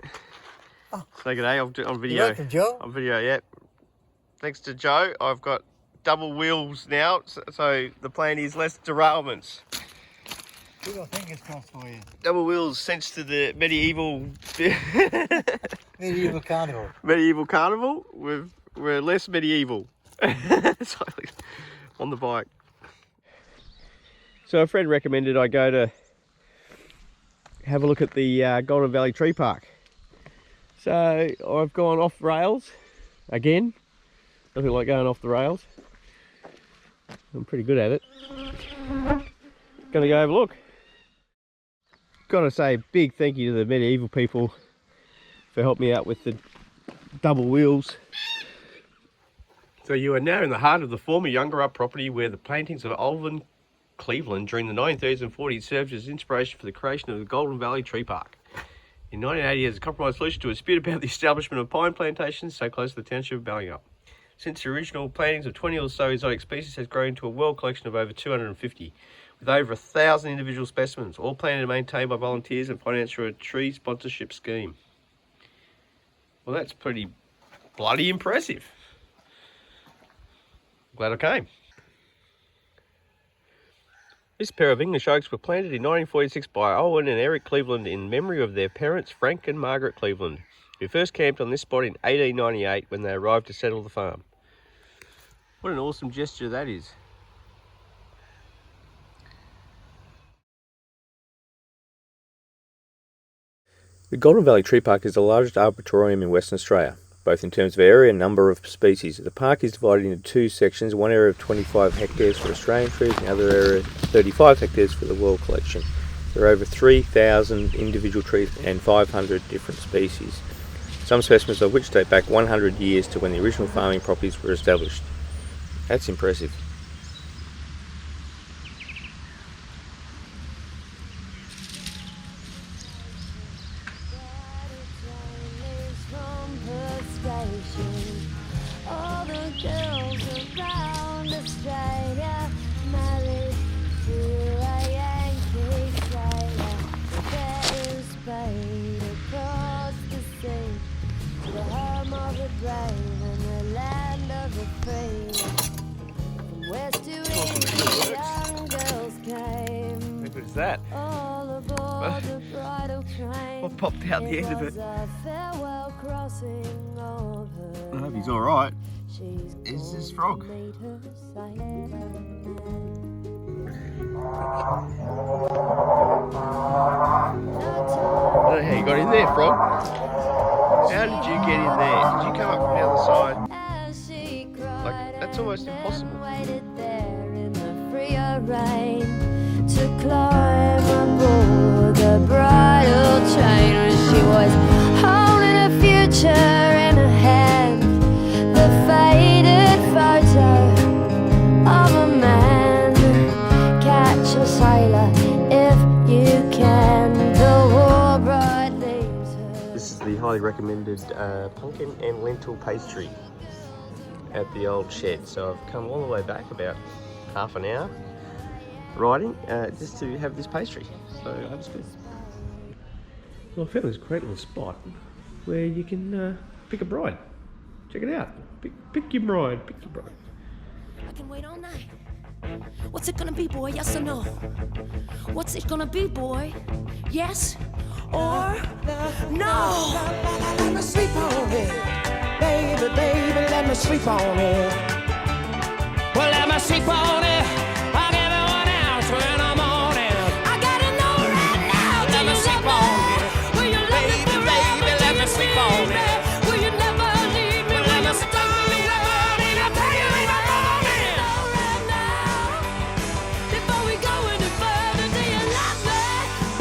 Oh. Say good day. I'm on video. You're welcome, Joe. On video, yeah. Thanks to Joe, I've got double wheels now, so the plan is less derailments. Keep our fingers crossed for you. Double wheels sense to the medieval Medieval carnival. Medieval carnival. We're less medieval. So, on the bike. So a friend recommended I go to have a look at the Golden Valley Tree Park. So I've gone off rails again. Nothing like going off the rails. I'm pretty good at it. Gonna go have a look. Gotta say big thank you to the medieval people for helping me out with the double wheels. So you are now in the heart of the former Younger property where the plantings of Alvin Cleveland during the 1930s and 40s served as inspiration for the creation of the Golden Valley Tree Park. In 1980 as a compromise solution to a dispute about the establishment of pine plantations so close to the township of Ballingup. Since the original plantings of 20 or so exotic species has grown to a world collection of over 250, with over 1,000 individual specimens, all planted and maintained by volunteers and financed through a tree sponsorship scheme. Well, that's pretty bloody impressive. Glad I came. This pair of English oaks were planted in 1946 by Owen and Eric Cleveland in memory of their parents Frank and Margaret Cleveland, who first camped on this spot in 1898 when they arrived to settle the farm. What an awesome gesture that is. The Golden Valley Tree Park is the largest arboretum in Western Australia, both in terms of area and number of species. The park is divided into two sections, one area of 25 hectares for Australian trees and the other area 35 hectares for the world collection. There are over 3,000 individual trees and 500 different species, some specimens of which date back 100 years to when the original farming properties were established. That's impressive. That? What popped out the end of it? I hope he's alright. Is this frog? I don't know how you got in there, frog. How did you get in there? Did you come up from the other side? Like, that's almost impossible. To climb aboard the bridal train when she was holding a future in her hand, the faded photo of a man. Catch a sailor if you can, the war bride leaves her. This is the highly recommended pumpkin and lentil pastry. at the old shed. So I've come all the way back about half an hour riding just to have this pastry. So that was good. Well, I found this great little spot where you can pick a bride. Check it out. Pick your bride. Pick your bride. I can wait all night. What's it gonna be, boy? Yes or no? What's it gonna be, boy? Yes or no? Let me sleep on it. Baby, baby, let me sleep on it. Well, let me sleep on it. I'll give it 1 ounce when I'm on it. I gotta know right now. Let me sleep on it. Will you love me forever? Baby, let me sleep on it. Will you never leave me? Will you stay with me? I'll tell you in the morning. Right now, before we go any further, do you love me?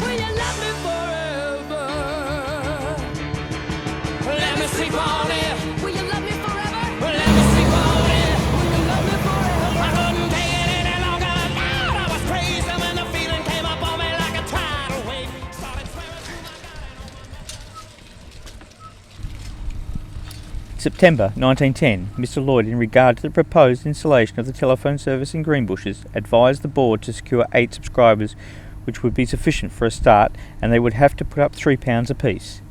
Will you love me forever? Let me sleep on it. Will you love me forever? Let me sleep on it. Will you love me forever? I couldn't take it any longer. I thought I was crazy when the feeling came up on me like a tidal wave. Started swimming through my September 1910, Mr. Lloyd, in regard to the proposed installation of the telephone service in Greenbushes, advised the board to secure 8 subscribers, which would be sufficient for a start, and they would have to put up £3 apiece.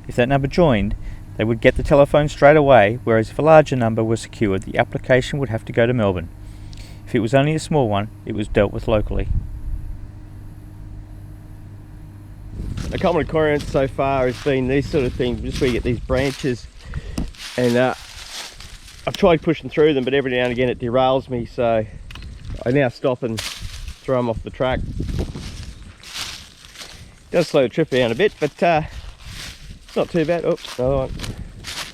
If that number joined, they would get the telephone straight away, whereas if a larger number was secured, the application would have to go to Melbourne. If it was only a small one, it was dealt with locally. A common occurrence so far has been these sort of things, just where you get these branches, and I've tried pushing through them, but every now and again it derails me, so I now stop and throw them off the track. Does slow the trip down a bit, but it's not too bad. Oops, another one.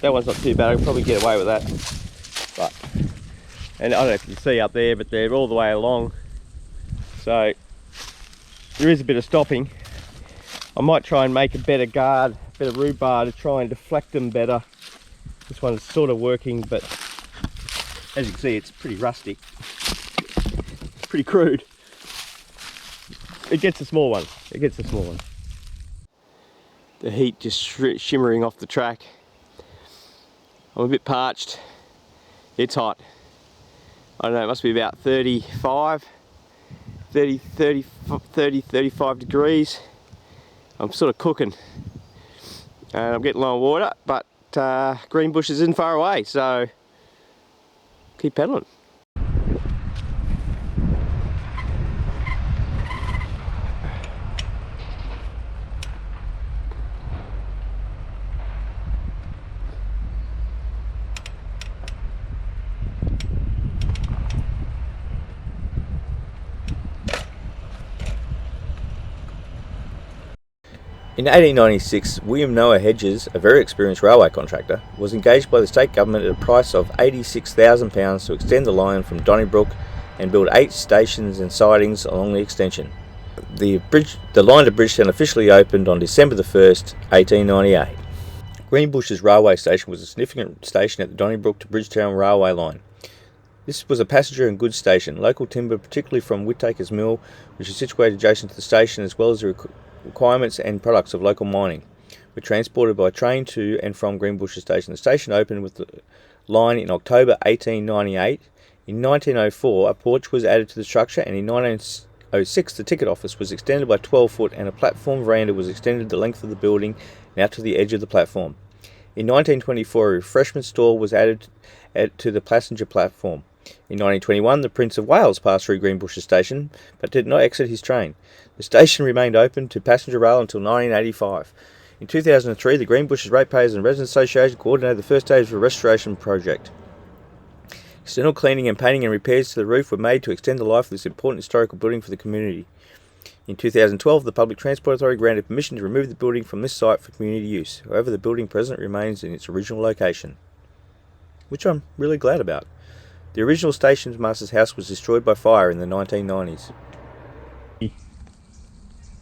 That one's not too bad. I can probably get away with that. But, and I don't know if you can see up there, but they're all the way along. So there is a bit of stopping. I might try and make a better guard, a better rhubarb to try and deflect them better. This one's sort of working, but as you can see, it's pretty rusty. Pretty crude. It gets a small one. It gets a small one. The heat just shimmering off the track. I'm a bit parched. It's hot. I don't know, it must be about 35 degrees. I'm sort of cooking. And I'm getting low on water, but Greenbush isn't far away, so keep pedaling. In 1896, William Noah Hedges, a very experienced railway contractor, was engaged by the state government at a price of £86,000 to extend the line from Donnybrook and build 8 stations and sidings along the extension. The line to Bridgetown officially opened on December the 1st, 1898. Greenbushes railway station was a significant station at the Donnybrook to Bridgetown railway line. This was a passenger and goods station. Local timber, particularly from Whittaker's Mill, which is situated adjacent to the station, as well as the requirements and products of local mining, were transported by train to and from Greenbush Station. The station opened with the line in October 1898. In 1904, a porch was added to the structure, and in 1906 the ticket office was extended by 12 foot and a platform veranda was extended the length of the building and out to the edge of the platform. In 1924, a refreshment stall was added to the passenger platform. In 1921, the Prince of Wales passed through Greenbush Station, but did not exit his train. The station remained open to passenger rail until 1985. In 2003, the Greenbushes Ratepayers and Residents Association coordinated the first stage of a restoration project. External cleaning and painting and repairs to the roof were made to extend the life of this important historical building for the community. In 2012, the Public Transport Authority granted permission to remove the building from this site for community use. However, the building presently remains in its original location, which I'm really glad about. The original station master's house was destroyed by fire in the 1990s.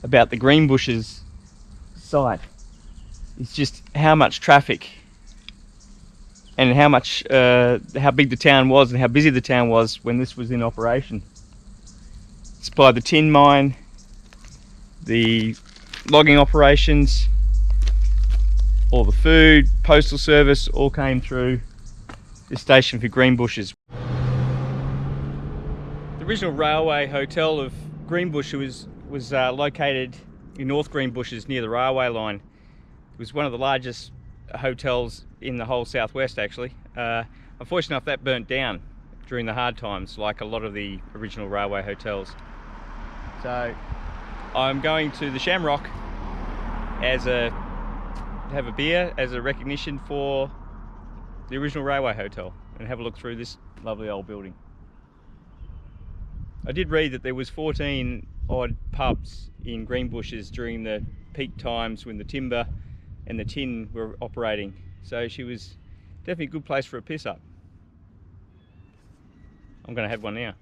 About the Greenbushes site is just how much traffic and how big the town was and how busy the town was when this was in operation. It's by the tin mine, the logging operations, all the food, postal service all came through this station for Greenbushes. The original railway hotel of Greenbush was located in North Greenbushes near the railway line. It was one of the largest hotels in the whole southwest, actually. Unfortunately enough, that burnt down during the hard times, like a lot of the original railway hotels. So I'm going to the Shamrock to have a beer as a recognition for the original railway hotel and have a look through this lovely old building. I did read that there was 14 odd pubs in Greenbushes during the peak times when the timber and the tin were operating. So she was definitely a good place for a piss up. I'm going to have one now.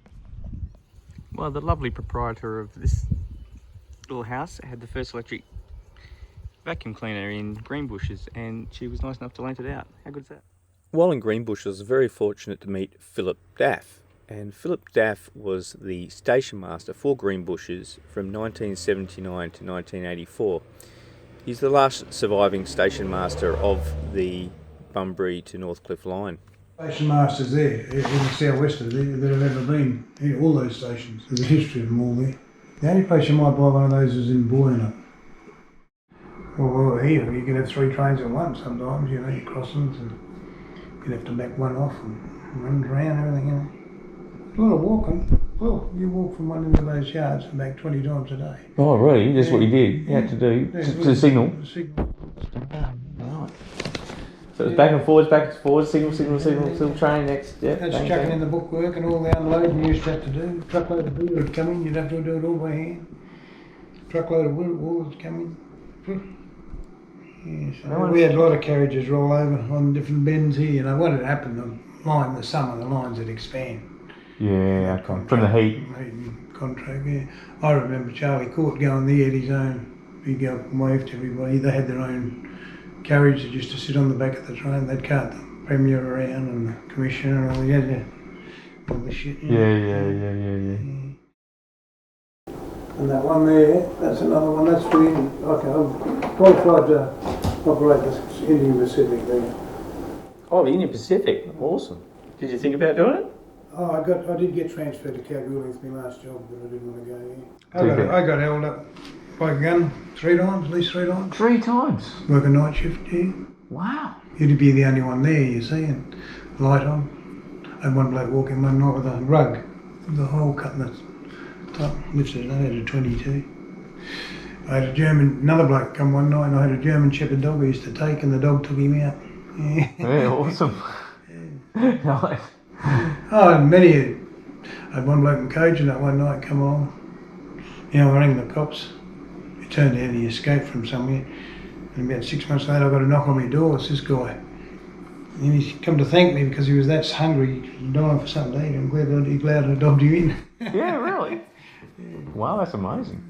Well, the lovely proprietor of this little house had the first electric vacuum cleaner in Greenbushes, and she was nice enough to lend it out. How good is that? While in Greenbush, I was very fortunate to meet Philip Daff. And Philip Daff was the station master for Greenbushes from 1979 to 1984. He's the last surviving station master of the Bunbury to Northcliffe line. Station masters there, in the southwest of there, that have ever been. All those stations, there's a history of them all there. The only place you might buy one of those is in Boyana. Well, here, you can have 3 trains at once sometimes, you know, you cross them, and you have to back one off and run around and everything, you know. A lot of walking. Well, you walk from one end of those yards and back 20 times a day. Oh, really? That's what you did? You had to do? To signal? So it was back and forwards, signal, train, next. Yeah, that's chucking in the bookwork and all the unloading you used to have to do. Truckload of beer would come in, you'd have to do it all by hand. Truckload of wood would come in. Yeah, so we had a lot of carriages roll over on different bends here. You know, what had happened, the summer, the lines would expand. Yeah, okay. From the heat. Contract, yeah. I remember Charlie Court going there at his own. He'd go and wave to everybody. They had their own carriage that used to sit on the back of the train. They'd cart the Premier around and the Commissioner and all the shit. You know. Yeah. And that one there, that's another one. That's for Indian. Okay, I'm qualified to operate the Indian Pacific there. Oh, the Indian Pacific. Awesome. Did you think about doing it? Oh, I did get transferred to Kalgoorlie for my last job, but I didn't want to go here. I got held up by a gun 3 times, at least 3 times. 3 times? Work a night shift, yeah. Wow. You'd be the only one there, you see, and light on. I had one bloke walking one night with a rug, the hole cut in the top, lifted it, I had a 22. I had another bloke come one night and I had a German Shepherd dog I used to take and the dog took him out. Yeah, awesome. Nice. Oh, many. I had one bloke in Cage and that one night come along. You know, I rang the cops. It turned out he escaped from somewhere. And about 6 months later I got a knock on my door. It's this guy. And he's come to thank me because he was that hungry, he was dying for something to eat. I'm glad I dobbed you in. Yeah, really? Wow, that's amazing.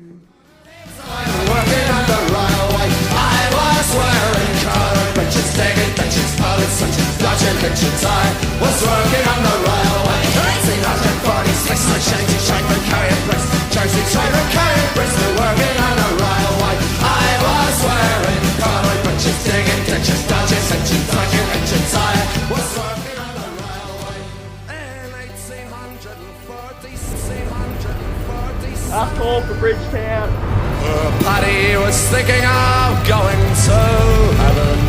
Working on the railway, I was wearing colored breeches, taking pictures, pilots, switches, dodging pictures. I was working on the railway, 1846, I changed the shape and carrying bricks, Jersey shape and carrying bricks. Working on the railway, I was wearing colored breeches, taking pictures, dodging pictures, dodging pictures. I was working on the railway in 1840. Up all for Bridgetown. Paddy was thinking of going to heaven.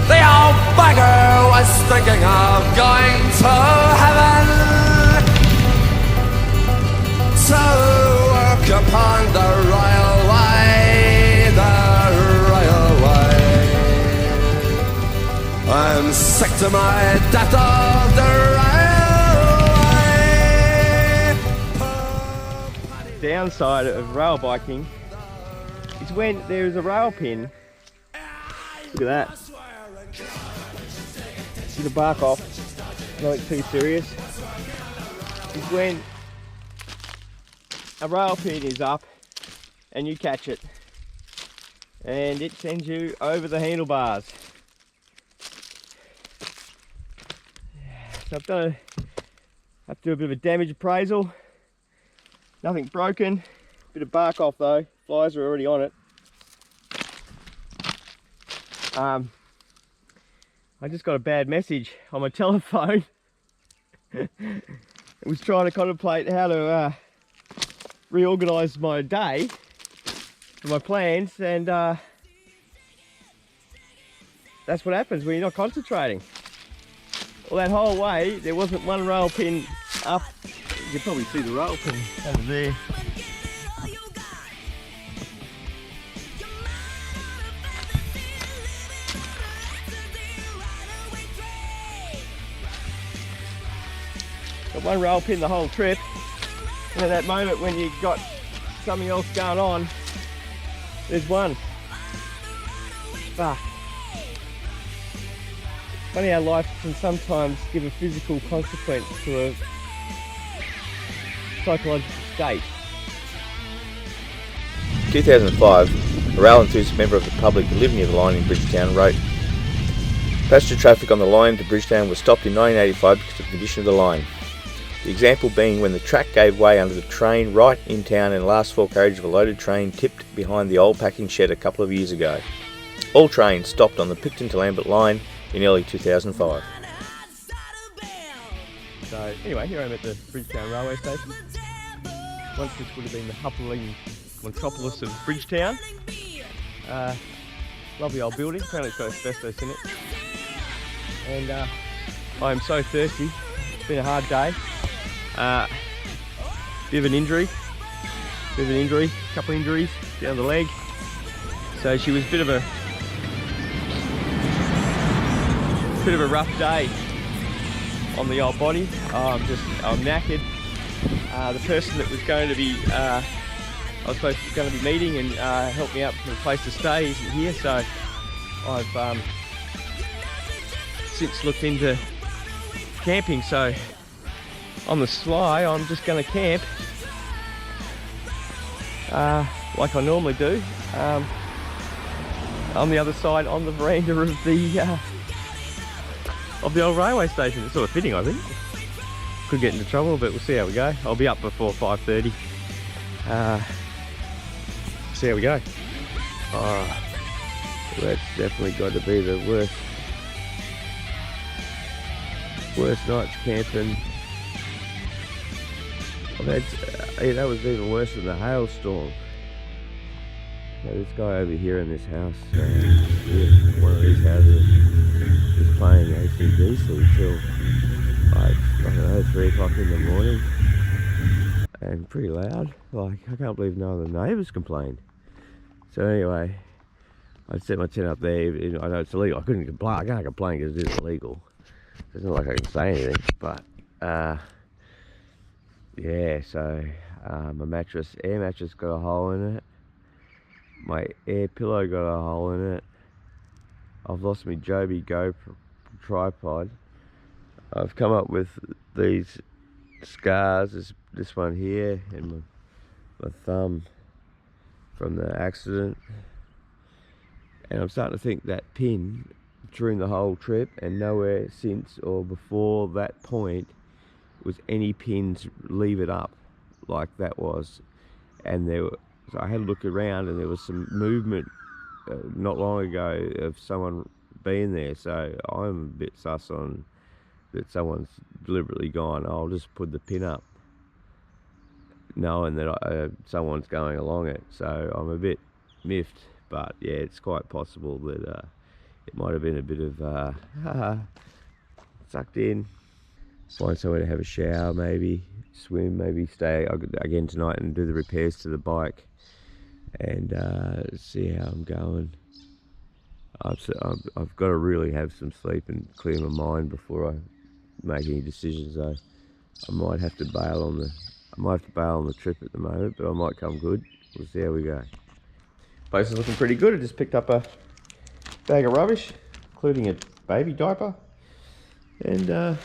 The old bugger was thinking of going to heaven. To work upon the railway, I'm sick to my death of the railway. Downside of rail biking is when there is a rail pin. Look at that. See the bark off, not too serious. Is when a rail pin is up and you catch it and it sends you over the handlebars. So I have to do a bit of a damage appraisal. Nothing broken, bit of bark off though, flies are already on it. I I just got a bad message on my telephone. I was trying to contemplate how to reorganise my day for my plans, and that's what happens when you're not concentrating. Well, that whole way there wasn't one rail pin up. You can probably see the rail pin over there. Got one rail pin the whole trip, and at that moment when you've got something else going on, there's one. Fuck. Funny how life can sometimes give a physical consequence to a psychological state. 2005, a rail enthusiast member of the public who lived near the line in Bridgetown wrote, "Passenger traffic on the line to Bridgetown was stopped in 1985 because of the condition of the line. The example being when the track gave way under the train right in town and the last four carriage of a loaded train tipped behind the old packing shed a couple of years ago. All trains stopped on the Picton to Lambert line in early 2005. So anyway, here I'm at the Bridgetown railway station. Once this would have been the hustling metropolis of Bridgetown. Lovely old building, apparently it's got asbestos in it. And I'm so thirsty. It's been a hard day. Bit of an injury, couple injuries down the leg. So she was a bit of a rough day on the old body. I'm knackered. The person that was going to be, I was supposed to going to be meeting and help me out with a place to stay isn't here, so I've since looked into camping. So on the sly, I'm just going to camp like I normally do on the other side, on the veranda of the old railway station. It's sort of fitting, I think. Could get into trouble, but we'll see how we go. I'll be up before 5:30. See how we go. Oh, that's definitely got to be the worst nights camping. That was even worse than the hailstorm. So this guy over here in this house, one of these houses, is playing AC/DC till like, I don't know, 3 o'clock in the morning, and pretty loud. Like, I can't believe none of the neighbours complained. So anyway, I set my tent up there. I know it's illegal. I can't complain because it is illegal. It's not like I can say anything, but yeah, so my air mattress got a hole in it. My air pillow got a hole in it. I've lost my Joby GoPro tripod. I've come up with these scars, this one here, and my thumb from the accident. And I'm starting to think that pin during the whole trip and nowhere since or before that point was any pins leave it up like that was. And so I had a look around and there was some movement not long ago of someone being there, so I'm a bit sus on that someone's deliberately gone, I'll just put the pin up, knowing that someone's going along it. So I'm a bit miffed, but yeah, it's quite possible that it might have been a bit of sucked in. Find somewhere to have a shower, maybe swim, maybe stay again tonight and do the repairs to the bike and see how I'm going. I've got to really have some sleep and clear my mind before I make any decisions. Though I might have to bail on the trip at the moment, but I might come good. We'll see how we go. Place is looking pretty good. I just picked up a bag of rubbish, including a baby diaper, and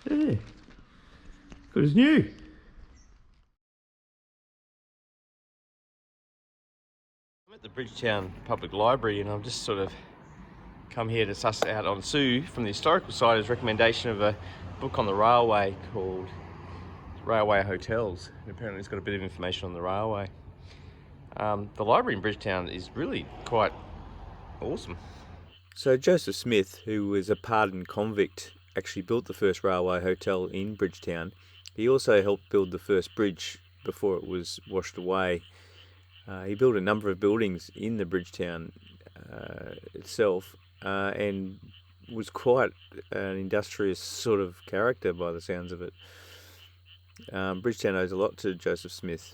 yeah, good as new. I'm at the Bridgetown Public Library, and I've just sort of come here to suss out on Sue from the historical side his recommendation of a book on the railway called Railway Hotels, and apparently it's got a bit of information on the railway. The library in Bridgetown is really quite awesome. So Joseph Smith, who was a pardoned convict, actually built the first railway hotel in Bridgetown. He also helped build the first bridge before it was washed away. He built a number of buildings in the Bridgetown itself and was quite an industrious sort of character by the sounds of it. Bridgetown owes a lot to Joseph Smith.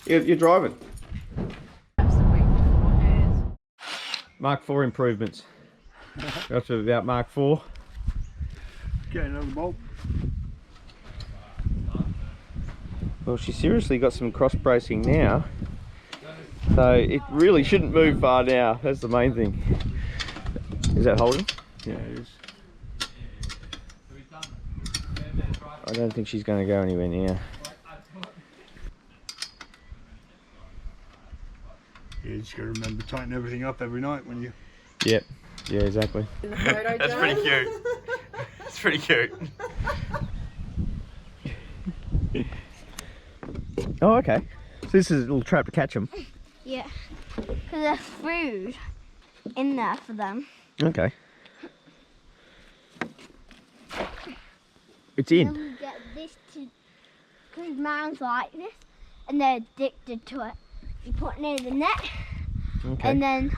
You're driving. Mark 4 improvements. Got to about Mark 4. Okay, another bolt. Well, she's seriously got some cross bracing now, so it really shouldn't move far now. That's the main thing. Is that holding? Yeah, it is. I don't think she's going to go anywhere now. Yeah, you just got to remember to tighten everything up every night when you... Yep. Yeah, exactly. That's pretty cute. It's pretty cute. Oh, okay. So this is a little trap to catch them. Yeah, because there's food in there for them. Okay. It's in. And then we get this to, because man's like this, and they're addicted to it. You put near the net, Okay. and then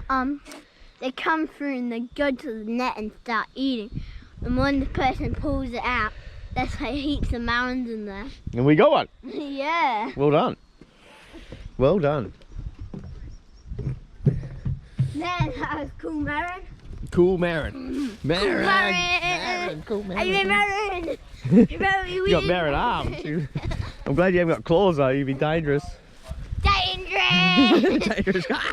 they come through and they go to the net and start eating. And when the person pulls it out, there's like heaps of mounds in there. And we got one. Yeah. Well done. Well done. Then that was cool, Marin. Cool Marin. Marin. Marin. Cool Marin. Are you Marin? You got Marin arms. I'm glad you haven't got claws though, you'd be dangerous. Dangerous! Dangerous. Chuck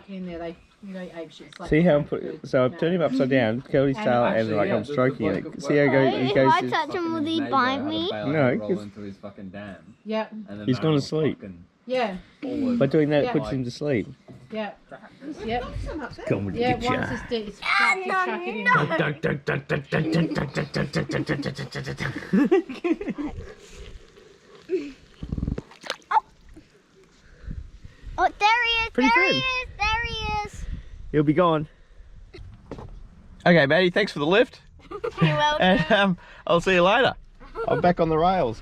in there, they, you know, ape shit. It's like See how I'm putting, so I've turned him upside down, curled his tail, and like I'm stroking it. See how he goes? If I touch him, will he bite me? No, because Yeah. he's gone to sleep. Yeah. By doing that, it Yeah. puts him to sleep. Yeah. Yep. Come with Yeah, the once it's dead, it's chuck it in there. Oh, there he is! Pretty there thin. he is! There he is! He'll be gone. Okay, Maddie, thanks for the lift. You're welcome. And I'll see you later. I'm back on the rails.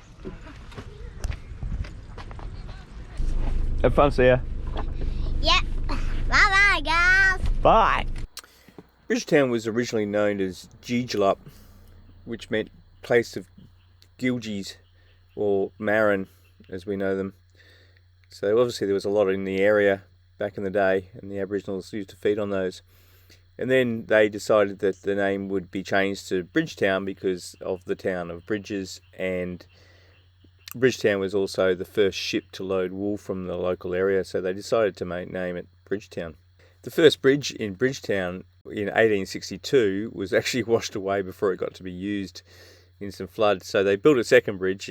Have fun, see ya. Yep. Bye-bye, guys. Bye. Bridgetown was originally known as Giglup, which meant place of gilgies, or Marin as we know them. So obviously there was a lot in the area back in the day, and the Aboriginals used to feed on those. And then they decided that the name would be changed to Bridgetown because of the town of Bridges, and Bridgetown was also the first ship to load wool from the local area, so they decided to name it Bridgetown. The first bridge in Bridgetown in 1862 was actually washed away before it got to be used in some floods, so they built a second bridge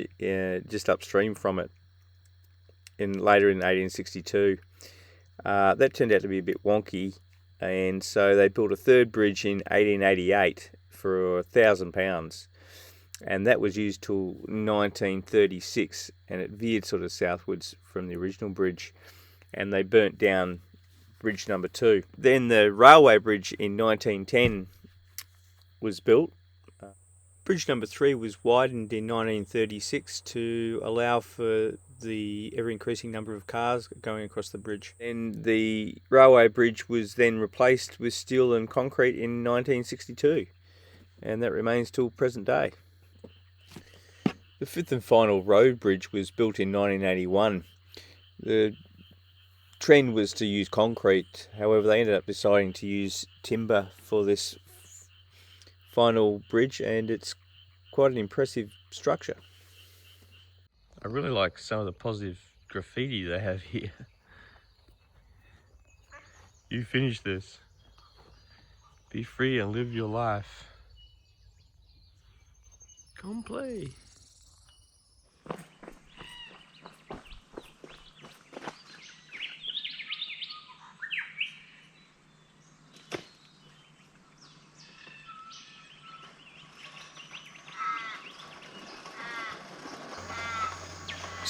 just upstream from it later in 1862. That turned out to be a bit wonky, and so they built a third bridge in 1888 for £1,000, and that was used till 1936, and it veered sort of southwards from the original bridge, and they burnt down bridge number 2. Then the railway bridge in 1910 was built. Bridge number 3 was widened in 1936 to allow for the ever-increasing number of cars going across the bridge. And the railway bridge was then replaced with steel and concrete in 1962, and that remains till present day. The fifth and final road bridge was built in 1981. The trend was to use concrete, however they ended up deciding to use timber for this final bridge, and it's quite an impressive structure. I really like some of the positive graffiti they have here. You finish this. Be free and live your life. Come play.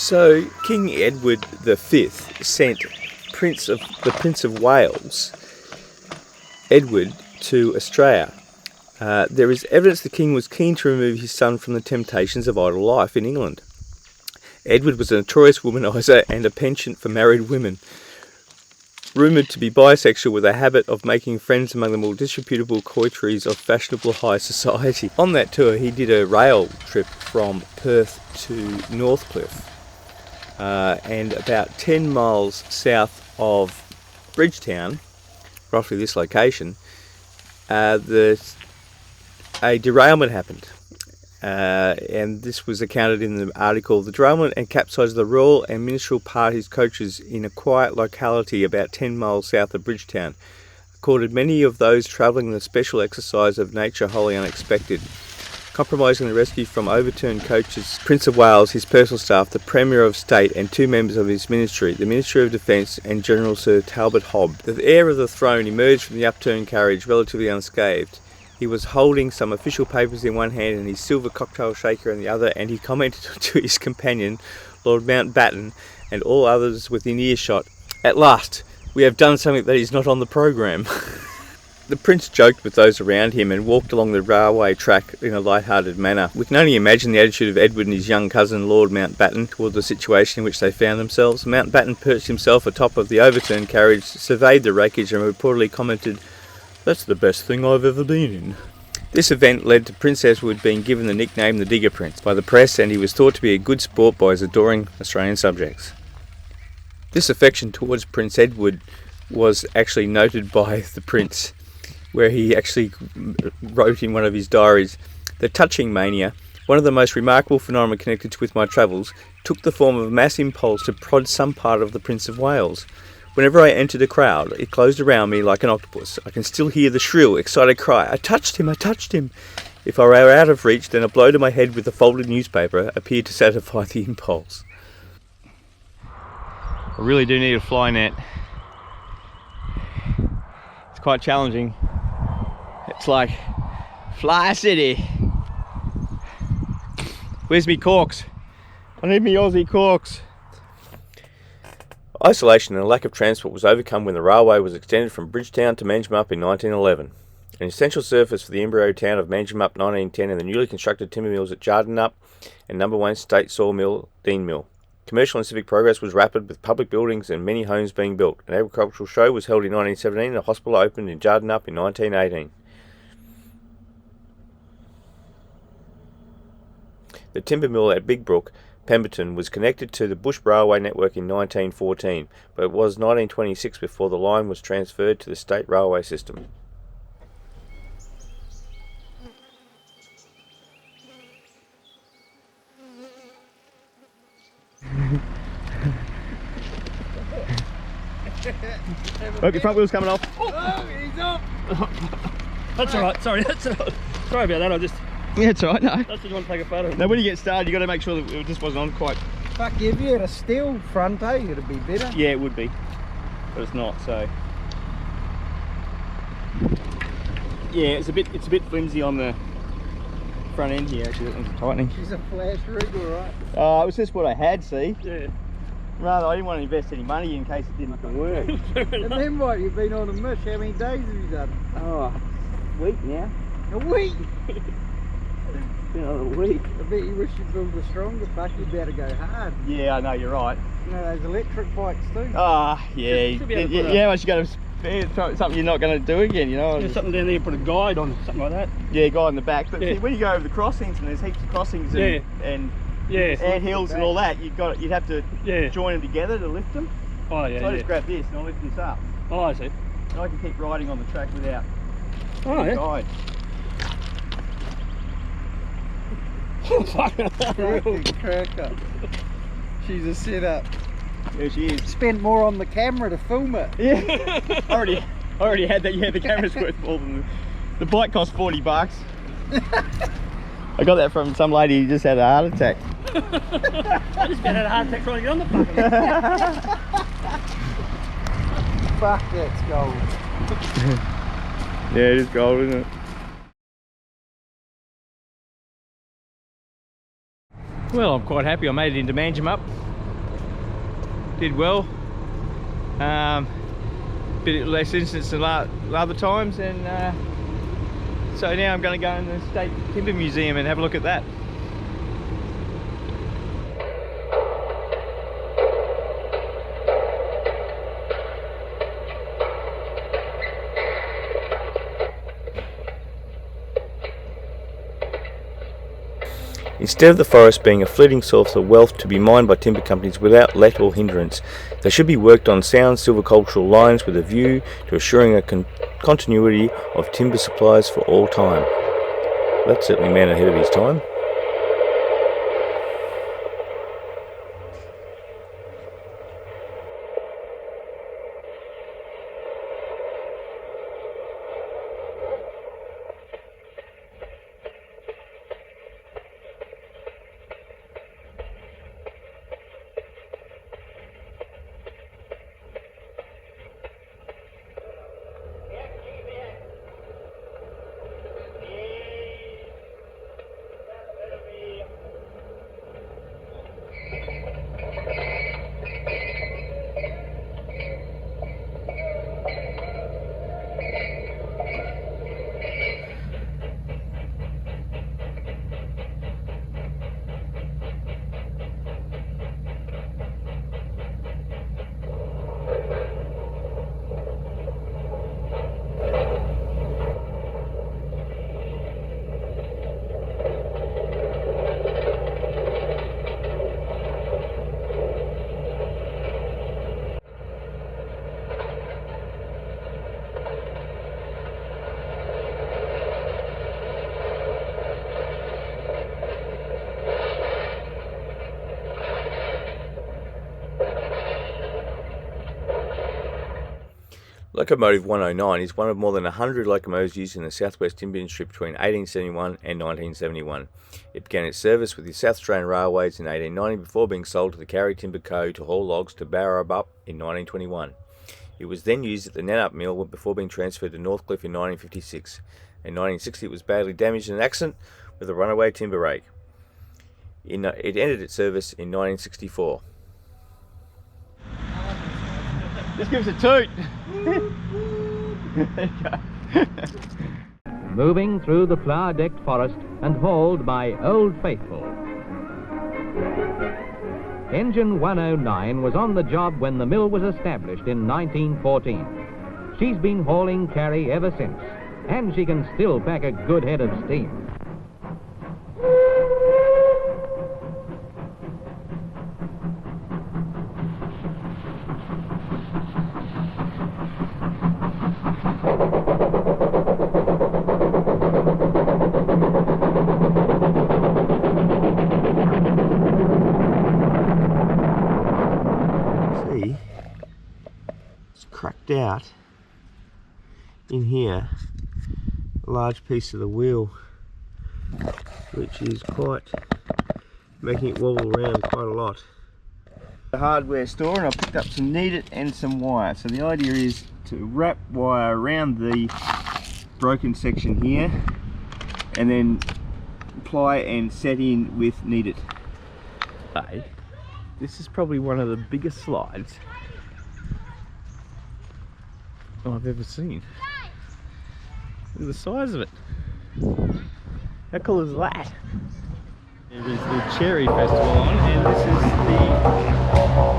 So King Edward V sent the Prince of Wales, Edward, to Australia. There is evidence the king was keen to remove his son from the temptations of idle life in England. Edward was a notorious womanizer and a penchant for married women, rumoured to be bisexual with a habit of making friends among the more disreputable coteries of fashionable high society. On that tour he did a rail trip from Perth to Northcliffe, and about 10 miles south of Bridgetown, roughly this location, a derailment happened. And this was accounted in the article. The derailment and capsize of the royal and ministerial parties' coaches in a quiet locality about 10 miles south of Bridgetown accorded many of those travelling the special exercise of nature wholly unexpected, compromising the rescue from overturned coaches Prince of Wales, his personal staff, the Premier of State and 2 members of his ministry, the Ministry of Defence and General Sir Talbot Hobbs. The heir of the throne emerged from the upturned carriage relatively unscathed. He was holding some official papers in one hand and his silver cocktail shaker in the other, and he commented to his companion, Lord Mountbatten, and all others within earshot, "At last, we have done something that is not on the programme." The Prince joked with those around him and walked along the railway track in a light-hearted manner. We can only imagine the attitude of Edward and his young cousin, Lord Mountbatten, toward the situation in which they found themselves. Mountbatten perched himself atop of the overturned carriage, surveyed the wreckage and reportedly commented, "That's the best thing I've ever been in." This event led to Prince Edward being given the nickname the Digger Prince by the press, and he was thought to be a good sport by his adoring Australian subjects. This affection towards Prince Edward was actually noted by the Prince, where he actually wrote in one of his diaries, "The touching mania, one of the most remarkable phenomena connected with my travels, took the form of a mass impulse to prod some part of the Prince of Wales. Whenever I entered a crowd, it closed around me like an octopus. I can still hear the shrill, excited cry, 'I touched him, I touched him!' If I were out of reach, then a blow to my head with a folded newspaper appeared to satisfy the impulse." I really do need a fly net. It's quite challenging. It's like Fly City. Where's me corks? I need me Aussie corks. Isolation and a lack of transport was overcome when the railway was extended from Bridgetown to Manjimup in 1911. An essential service for the embryo town of Manjimup 1910 and the newly constructed timber mills at Jardinup and No. 1 State Sawmill, Dean Mill. Commercial and civic progress was rapid, with public buildings and many homes being built. An agricultural show was held in 1917 and a hospital opened in Jardinup in 1918. The timber mill at Big Brook, Pemberton, was connected to the Bush Railway network in 1914, but it was 1926 before the line was transferred to the state railway system. Look, your front wheel's coming off. Oh, he's off. That's alright, sorry, that's alright. Sorry about that, I just... Yeah, it's alright, no. That's just want to take a photo. Now when you get started, you got to make sure that it just wasn't on quite. Fuck, if you had a steel front, it'd be better. Yeah, it would be, but it's not. So yeah, it's a bit flimsy on the front end here. Actually, that one's tightening. She's a flash rig, alright. It was just what I had. See. Yeah. Rather, I didn't want to invest any money in case it didn't work. And then what? You've been on a mish. How many days have you done? Oh, a week now. A week. Been on a week. I bet you wish you built a stronger. Fuck, you better go hard. Yeah, I know, you're right. You know those electric bikes too. Ah, yeah. Yeah, once you go to spare something you're not going to do again, you know. There's something down there, put a guide on, something like that. Yeah, guide in the back. But see, when you go over the crossings, and there's heaps of crossings and ant hills and all that, you'd have to join them together to lift them. Oh yeah. So I just grab this and I'll lift this up. Oh, I see. And I can keep riding on the track without guide. Fucking cracker. She's a setup. There she is. Spent more on the camera to film it. Yeah. I already had that. Yeah, the camera's worth more than the bike cost $40. I got that from some lady who just had a heart attack. I just had a heart attack trying to get on the fucking Fuck, that's gold. Yeah, it is gold, isn't it? Well, I'm quite happy I made it into Manjimup. did well. Bit less incidents than other times, and so now I'm going to go in the State Timber Museum and have a look at that. Instead of the forest being a fleeting source of wealth to be mined by timber companies without let or hindrance, they should be worked on sound silvicultural lines with a view to assuring a continuity of timber supplies for all time. That's certainly a man ahead of his time. Locomotive 109 is one of more than 100 locomotives used in the southwest timber industry between 1871 and 1971. It began its service with the South Australian Railways in 1890 before being sold to the Carry Timber Co. to haul logs to Barrabup in 1921. It was then used at the Nannup Mill before being transferred to Northcliffe in 1956. In 1960 it was badly damaged in an accident with a runaway timber rake. It ended its service in 1964. Just give us a toot. There you go. Moving through the flower-decked forest and hauled by Old Faithful. Engine 109 was on the job when the mill was established in 1914. She's been hauling carry ever since, and she can still pack a good head of steam. Cracked out in here a large piece of the wheel, which is quite making it wobble around quite a lot. The hardware store, and I picked up some kneaded and some wire. So the idea is to wrap wire around the broken section here and then apply and set in with kneaded. Hey, this is probably one of the biggest slides I've ever seen. Look at the size of it. How cool is that? There is the Cherry Festival on, and this is the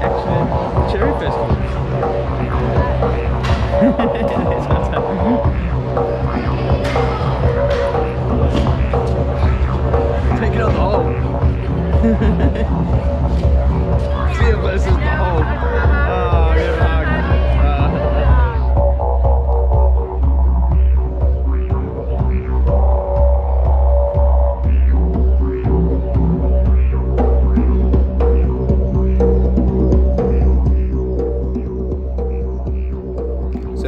actual Cherry Festival. Take it on the hole. Fear versus the hole. Oh, good luck.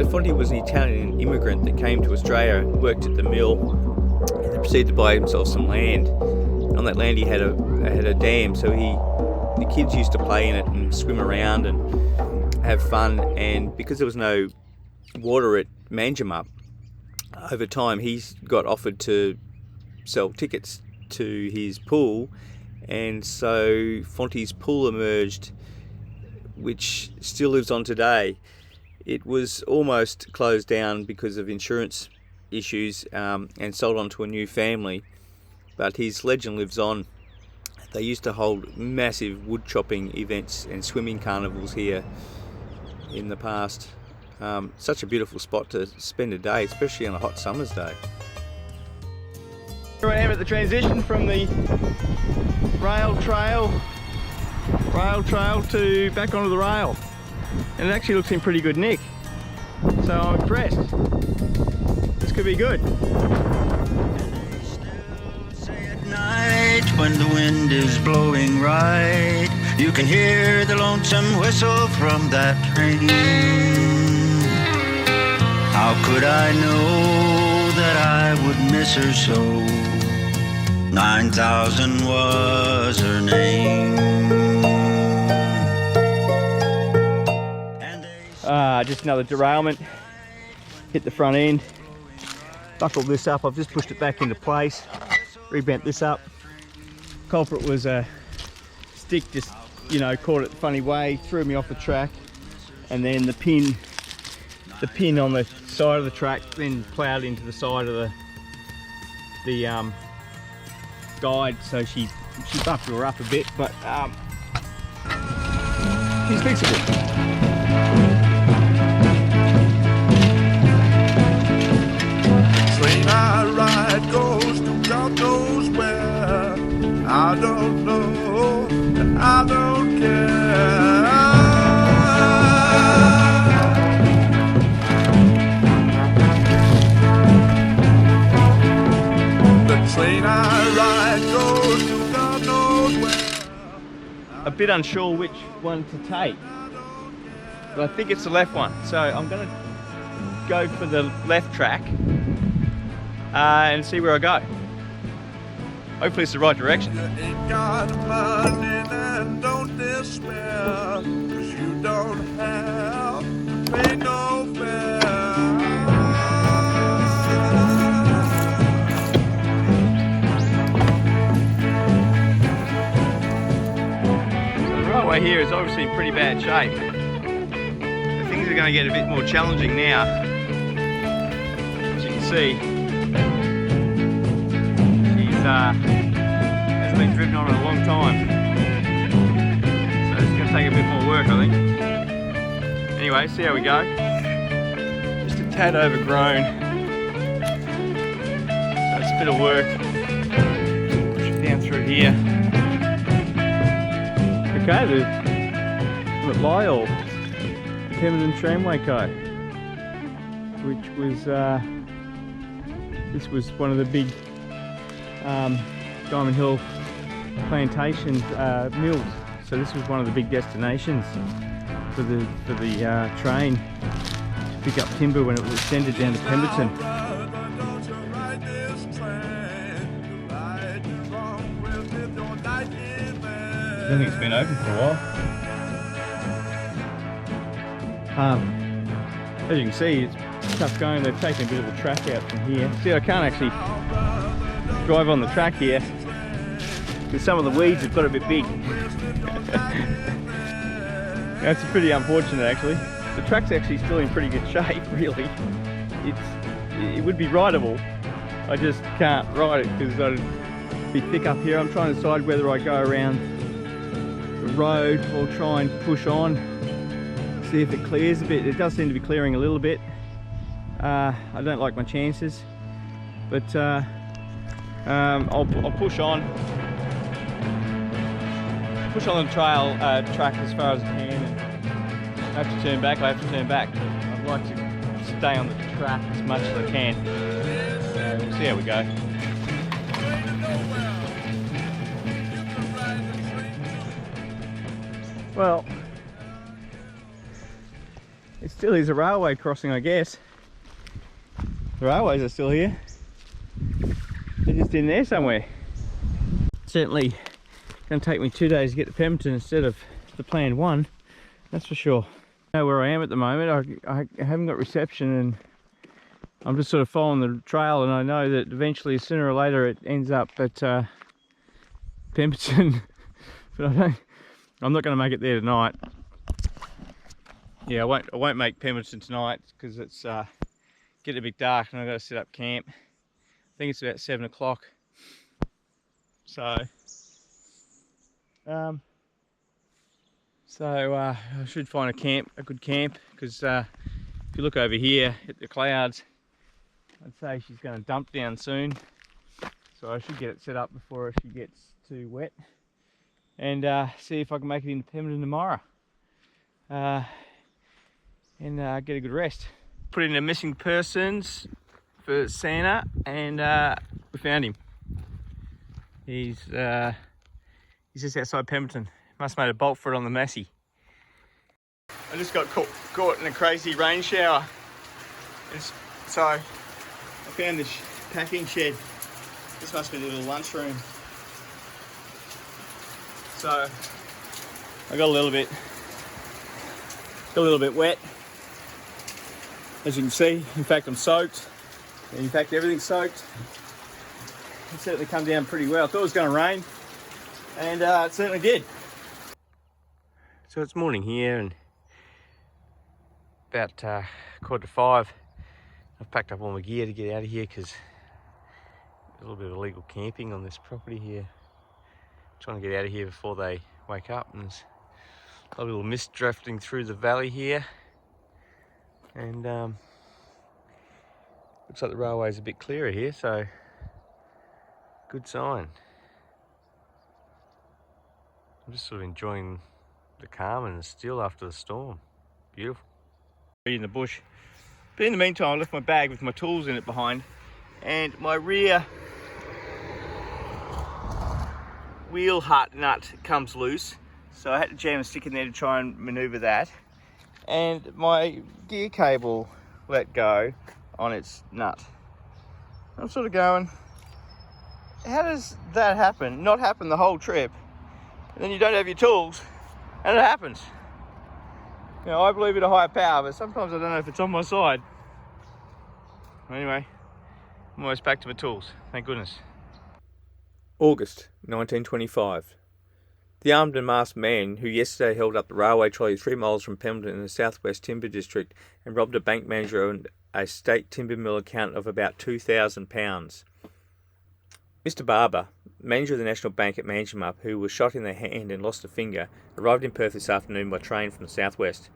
Fonty was an Italian immigrant that came to Australia, worked at the mill, and then proceeded to buy himself some land. On that land he had a dam, so the kids used to play in it and swim around and have fun, and because there was no water at Manjimup, over time he got offered to sell tickets to his pool, and so Fonty's pool emerged which still lives on today. It was almost closed down because of insurance issues and sold on to a new family, but his legend lives on. They used to hold massive wood chopping events and swimming carnivals here in the past. Such a beautiful spot to spend a day, especially on a hot summer's day. Here I am at the transition from the rail trail to back onto the rail, and it actually looks in pretty good nick, so I'm impressed. This could be good. At night when the wind is blowing right, you can hear the lonesome whistle from that train. How could I know that I would miss her so? 9,000 was her name. Just another derailment. Hit the front end. Buckled this up. I've just pushed it back into place. Rebent this up. Culprit was a stick, just, you know, caught it the funny way, threw me off the track, and then the pin on the side of the track then ploughed into the side of the guide, so she bumped her up a bit, but she's fixable. Train I ride goes to God knows where. I don't know, and I don't care. The train I ride goes to God knows where. A bit unsure which one to take, but I think it's the left one, so I'm going to go for the left track and see where I go. Hopefully it's the right direction. You ain't got money and don't despair, 'cause you don't have to pay no fare. So the railway here is obviously in pretty bad shape. So things are going to get a bit more challenging now. As you can see, hasn't been driven on in a long time, so it's going to take a bit more work, I think. Anyway, see how we go. Just a tad overgrown, so it's a bit of work. Push it down through here. Okay, the Lyle, the Permanent Tramway Co, which was this was one of the big Diamond Hill plantation mills, so this was one of the big destinations for the train to pick up timber when it was extended down to Pemberton. I don't think it's been open for a while. As you can see, it's tough going. They've taken a bit of the track out from here. See, I can't actually drive on the track here because some of the weeds have got a bit big. That's pretty unfortunate, actually. The track's actually still in pretty good shape, really. It would be rideable. I just can't ride it because it'd be thick up here. I'm trying to decide whether I go around the road or try and push on, see if it clears a bit. It does seem to be clearing a little bit. I don't like my chances, but I'll push on the track as far as I can. And if I have to turn back, I have to turn back. I'd like to stay on the track as much as I can. We'll see how we go. Well, it still is a railway crossing, I guess. The railways are still here. They're just in there somewhere. Certainly going to take me 2 days to get to Pemberton instead of the planned one, that's for sure. I know where I am at the moment. I haven't got reception, and I'm just sort of following the trail, and I know that eventually, sooner or later, it ends up at Pemberton. But I'm not going to make it there tonight. yeah, I won't make Pemberton tonight because it's getting a bit dark and I've got to set up camp. I think it's about 7 o'clock. So, I should find a good camp, because if you look over here at the clouds, I'd say she's going to dump down soon. So I should get it set up before she gets too wet, and see if I can make it into Pemberton tomorrow, and get a good rest. Put in a missing persons for Santa, and we found him. He's just outside Pemberton. Must have made a bolt for it on the Massey. I just got caught in a crazy rain shower. So I found this packing shed. This must be the little lunchroom. So I got a little bit wet, as you can see. In fact, I'm soaked. And in fact, everything's soaked. It certainly come down pretty well. I thought it was going to rain, and it certainly did. So it's morning here, and about 4:45. I've packed up all my gear to get out of here because there's a little bit of illegal camping on this property here. Trying to get out of here before they wake up, and there's a little mist drifting through the valley here, and looks like the railway's a bit clearer here, so good sign. I'm just sort of enjoying the calm and the still after the storm. Beautiful. In the bush. But in the meantime, I left my bag with my tools in it behind, and my rear wheel hut nut comes loose, so I had to jam a stick in there to try and maneuver that, and my gear cable let go on its nut. I'm sort of going, how does that happen? Not happen the whole trip, and then you don't have your tools, and it happens. You know, I believe in a higher power, but sometimes I don't know if it's on my side. Anyway, I'm almost back to my tools, thank goodness. August 1925. The armed and masked man who yesterday held up the railway trolley 3 miles from Pemberton in the southwest timber district and robbed a bank manager and a state timber mill account of about £2,000. Mr. Barber, manager of the National Bank at Manjimup, who was shot in the hand and lost a finger, arrived in Perth this afternoon by train from the southwest.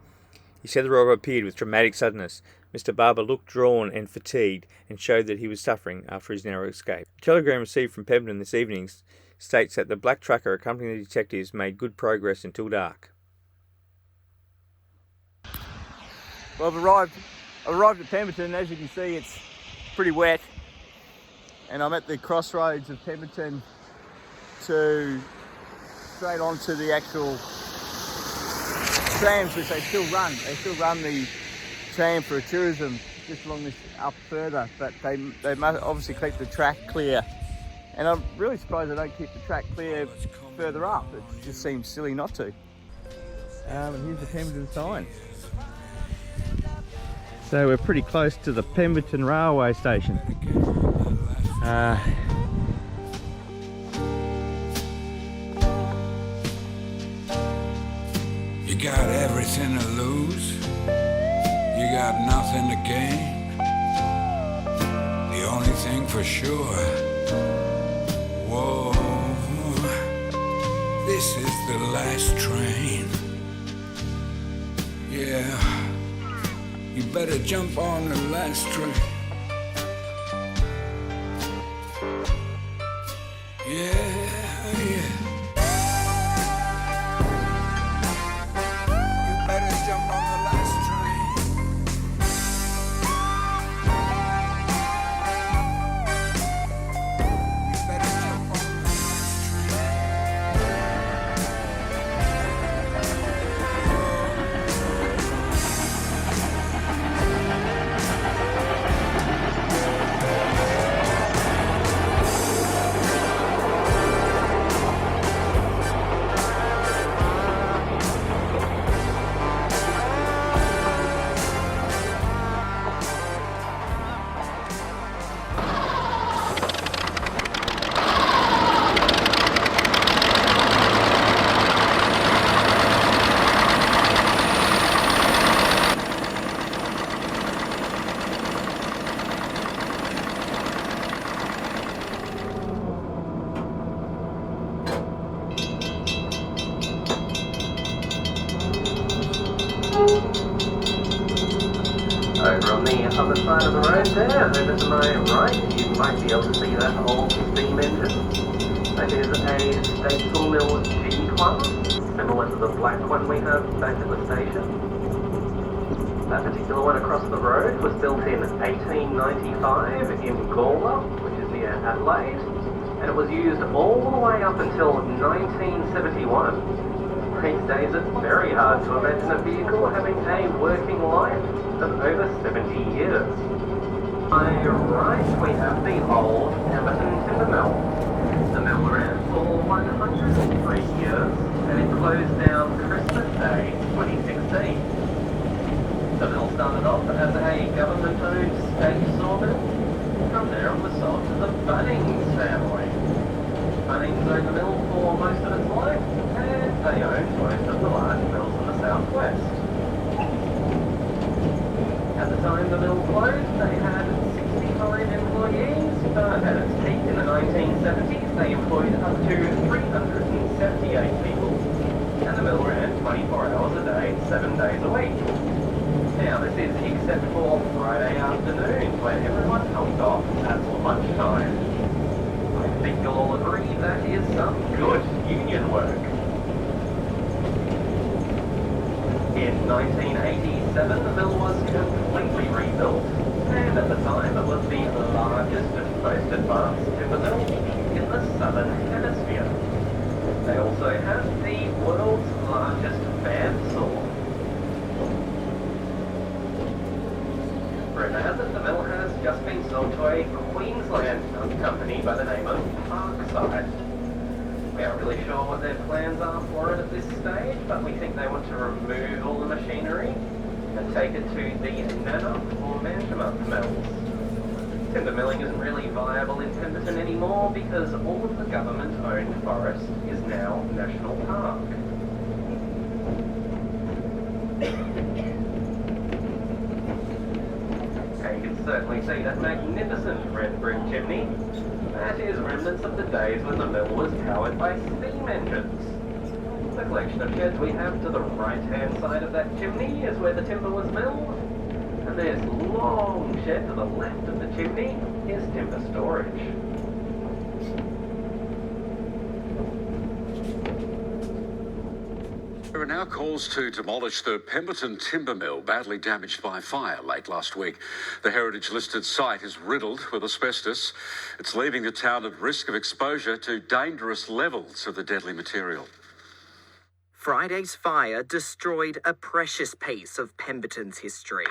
He said the robber appeared with dramatic suddenness. Mr. Barber looked drawn and fatigued and showed that he was suffering after his narrow escape. A telegram received from Pemberton this evening states that the black trucker accompanying the detectives made good progress until dark. Well, I've arrived at Pemberton. As you can see, it's pretty wet, and I'm at the crossroads of Pemberton to straight onto the actual trams, which they still run. They still run the tram for tourism just along this up further, but they must obviously keep the track clear. And I'm really surprised they don't keep the track clear further up. It just seems silly not to. And here's the Pemberton sign. So we're pretty close to the Pemberton railway station. You got everything to lose, you got nothing to gain. The only thing for sure, whoa, this is the last train. Yeah, you better jump on the last train. Yeah, yeah. there, over to my right, you might be able to see that old steam engine. That is a state sawmill G-class, similar to the black one we have back at the station. That particular one across the road was built in 1895 in Gawler, which is near Adelaide, and it was used all the way up until 1971. These days it's very hard to imagine a vehicle having a working life of over 70 years. On your right we have the old Pemberton Timber Mill. The mill ran for 103 years and it closed down Christmas Day 2016. The mill started off as a government-owned state sawmill. From there it was sold to the Bunnings family. Bunnings owned the mill for most of its life, and they owned most of the large mills in the southwest. At the time the mill closed, they had 65 employees, but at its peak in the 1970s, they employed up to 378 people, and the mill ran 24 hours a day, 7 days a week. Now, this is except for Friday afternoons, where everyone comes off at lunchtime. I think you'll all agree that is some good union work. In 1987, the mill was completely rebuilt, and at the time it was the largest and most advanced timber mill in the southern hemisphere. They also have the world's largest bandsaw. Rumour has it the mill has just been sold to a Queensland company by the name of Parkside. We aren't really sure what their plans are for it at this stage, but we think they want to remove all the machinery and take it to the Nannup or Manjimup mills. Timber milling isn't really viable in Pemberton anymore because all of the government-owned forest is now National Park. You can certainly see that magnificent red brick chimney. That is remnants of the days when the mill was powered by steam engines. The collection of sheds we have to the right-hand side of that chimney is where the timber was milled, and this long shed to the left of the chimney is timber storage. There are now calls to demolish the Pemberton timber mill, badly damaged by fire late last week. The heritage-listed site is riddled with asbestos. It's leaving the town at risk of exposure to dangerous levels of the deadly material. Friday's fire destroyed a precious piece of Pemberton's history.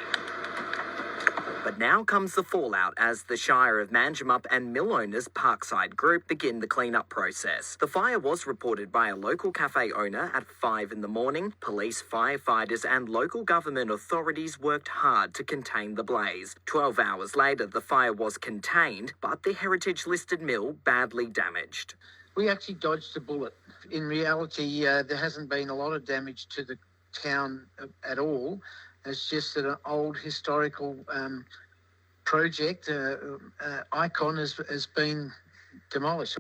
But now comes the fallout as the Shire of Manjimup and mill owners Parkside Group begin the clean-up process. The fire was reported by a local cafe owner at 5 in the morning. Police, firefighters and local government authorities worked hard to contain the blaze. 12 hours later, the fire was contained, but the heritage-listed mill badly damaged. We actually dodged a bullet. In reality, there hasn't been a lot of damage to the town at all. It's just that an old historical project, icon, has been demolished.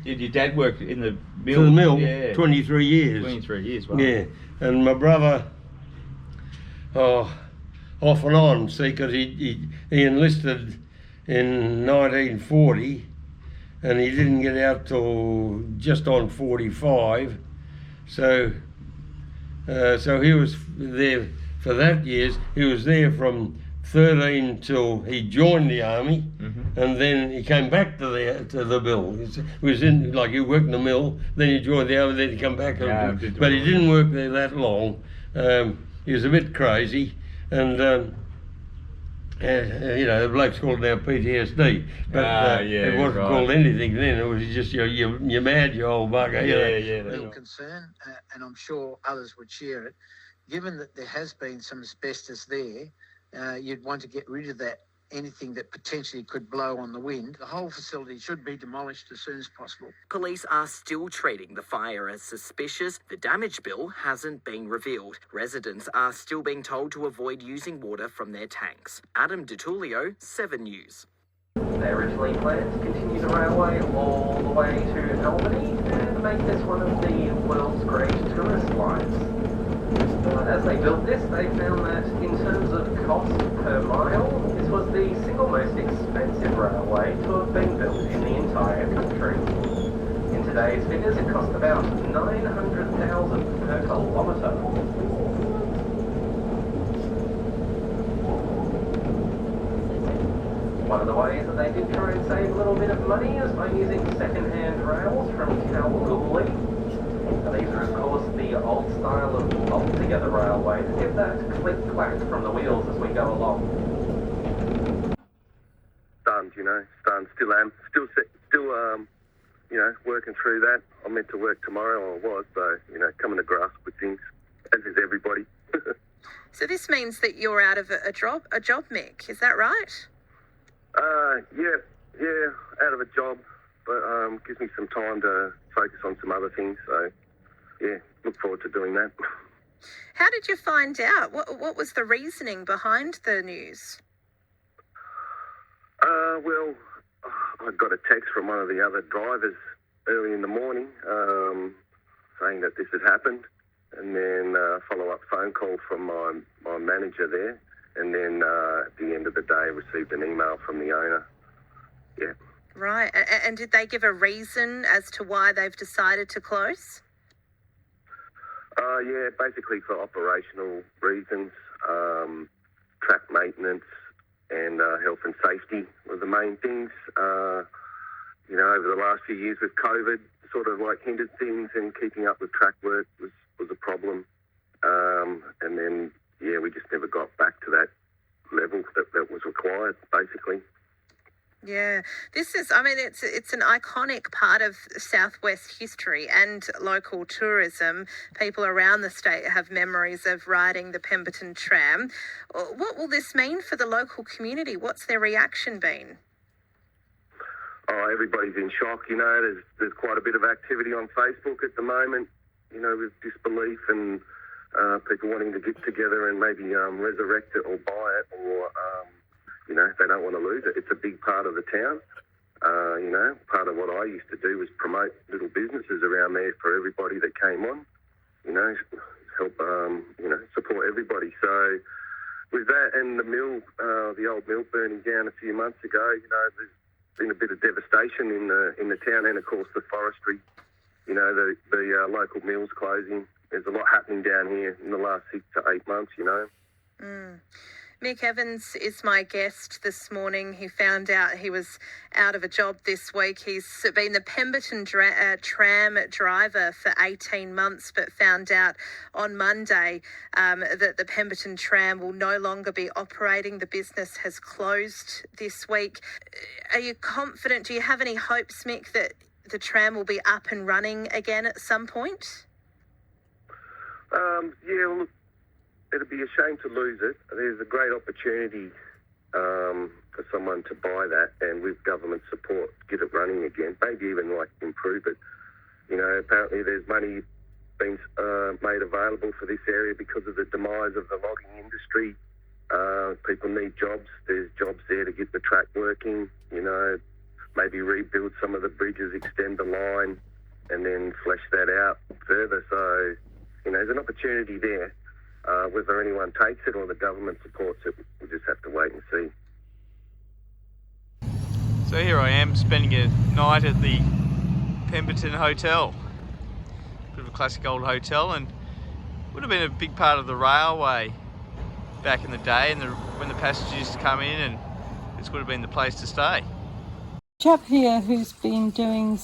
Did your dad work in the mill? For the mill, Yeah. 23 years. 23 years, wow. Yeah, and my brother, off and on, see, because he enlisted in 1940, and he didn't get out till just on 45, so he was there for that years. He was there from 13 till he joined the army, and then he came back to the mill. He was in, like, he worked in the mill, then he joined the army, then he come back. But he didn't work there that long. He was a bit crazy, and you know, the blokes called it now PTSD, but it wasn't called anything then. It was just you're mad, you old bugger. Real concern, and I'm sure others would share it. Given that there has been some asbestos there, you'd want to get rid of that, anything that potentially could blow on the wind. The whole facility should be demolished as soon as possible. Police are still treating the fire as suspicious. The damage bill hasn't been revealed. Residents are still being told to avoid using water from their tanks. Adam DiTullio, 7 News. They originally planned to continue the railway all the way to Albany and make this one of the world's great tourist lines. But as they built this, they found that in terms of cost per mile, this was the single most expensive railway to have been built in the entire country. In today's figures, it cost about $900,000 per kilometre. One of the ways that they did try and save a little bit of money is by using second-hand rails from Kalgoorlie. Now, these are, of course, the old style of bolt-together railway to get that click-clack from the wheels as we go along. Stunned, still am. Still, working through that. I'm meant to work tomorrow, or I was, so, coming to grasp with things, as is everybody. So this means that you're out of a job, Mick, is that right? Yeah, out of a job, but gives me some time to focus on some other things, so, yeah, look forward to doing that. How did you find out? What was the reasoning behind the news? Well, I got a text from one of the other drivers early in the morning saying that this had happened, and then a follow-up phone call from my manager there, and then at the end of the day received an email from the owner. Yeah. Right, and did they give a reason as to why they've decided to close? Yeah, basically for operational reasons, track maintenance and health and safety were the main things. Over the last few years with COVID, sort of like hindered things, and keeping up with track work was a problem. And then, yeah, we just never got back to that level that was required, basically. Yeah, this is, it's an iconic part of Southwest history and local tourism. People around the state have memories of riding the Pemberton tram. What will this mean for the local community? What's their reaction been? Oh, everybody's in shock, there's quite a bit of activity on Facebook at the moment, with disbelief and people wanting to get together and maybe resurrect it or buy it, or they don't want to lose it. It's a big part of the town. Part of what I used to do was promote little businesses around there for everybody that came on, help, support everybody. So with that and the mill, the old mill burning down a few months ago, there's been a bit of devastation in the town, and of course the forestry, the local mills closing. There's a lot happening down here in the last 6 to 8 months, Mick Evans is my guest this morning. He found out he was out of a job this week. He's been the Pemberton tram driver for 18 months, but found out on Monday that the Pemberton tram will no longer be operating. The business has closed this week. Are you confident? Do you have any hopes, Mick, that the tram will be up and running again at some point? Yeah, look, it'd be a shame to lose it. There's a great opportunity for someone to buy that, and with government support, get it running again. Maybe even improve it. Apparently there's money being made available for this area because of the demise of the logging industry. People need jobs. There's jobs there to get the track working. Maybe rebuild some of the bridges, extend the line, and then flesh that out further. So, there's an opportunity there. Whether anyone takes it or the government supports it, we'll just have to wait and see. So here I am spending a night at the Pemberton Hotel. Bit of a classic old hotel, and would have been a big part of the railway back in the day, and when the passengers used to come in, and this would have been the place to stay. Chap here who's been doing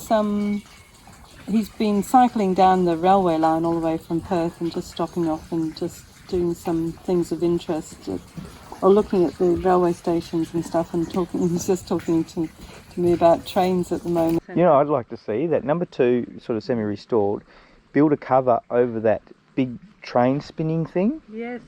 he's been cycling down the railway line all the way from Perth and just stopping off and just doing some things of interest, or looking at the railway stations and stuff, and he's just talking to me about trains at the moment. I'd like to see that number 2 sort of semi-restored, build a cover over that big train spinning thing. Yes.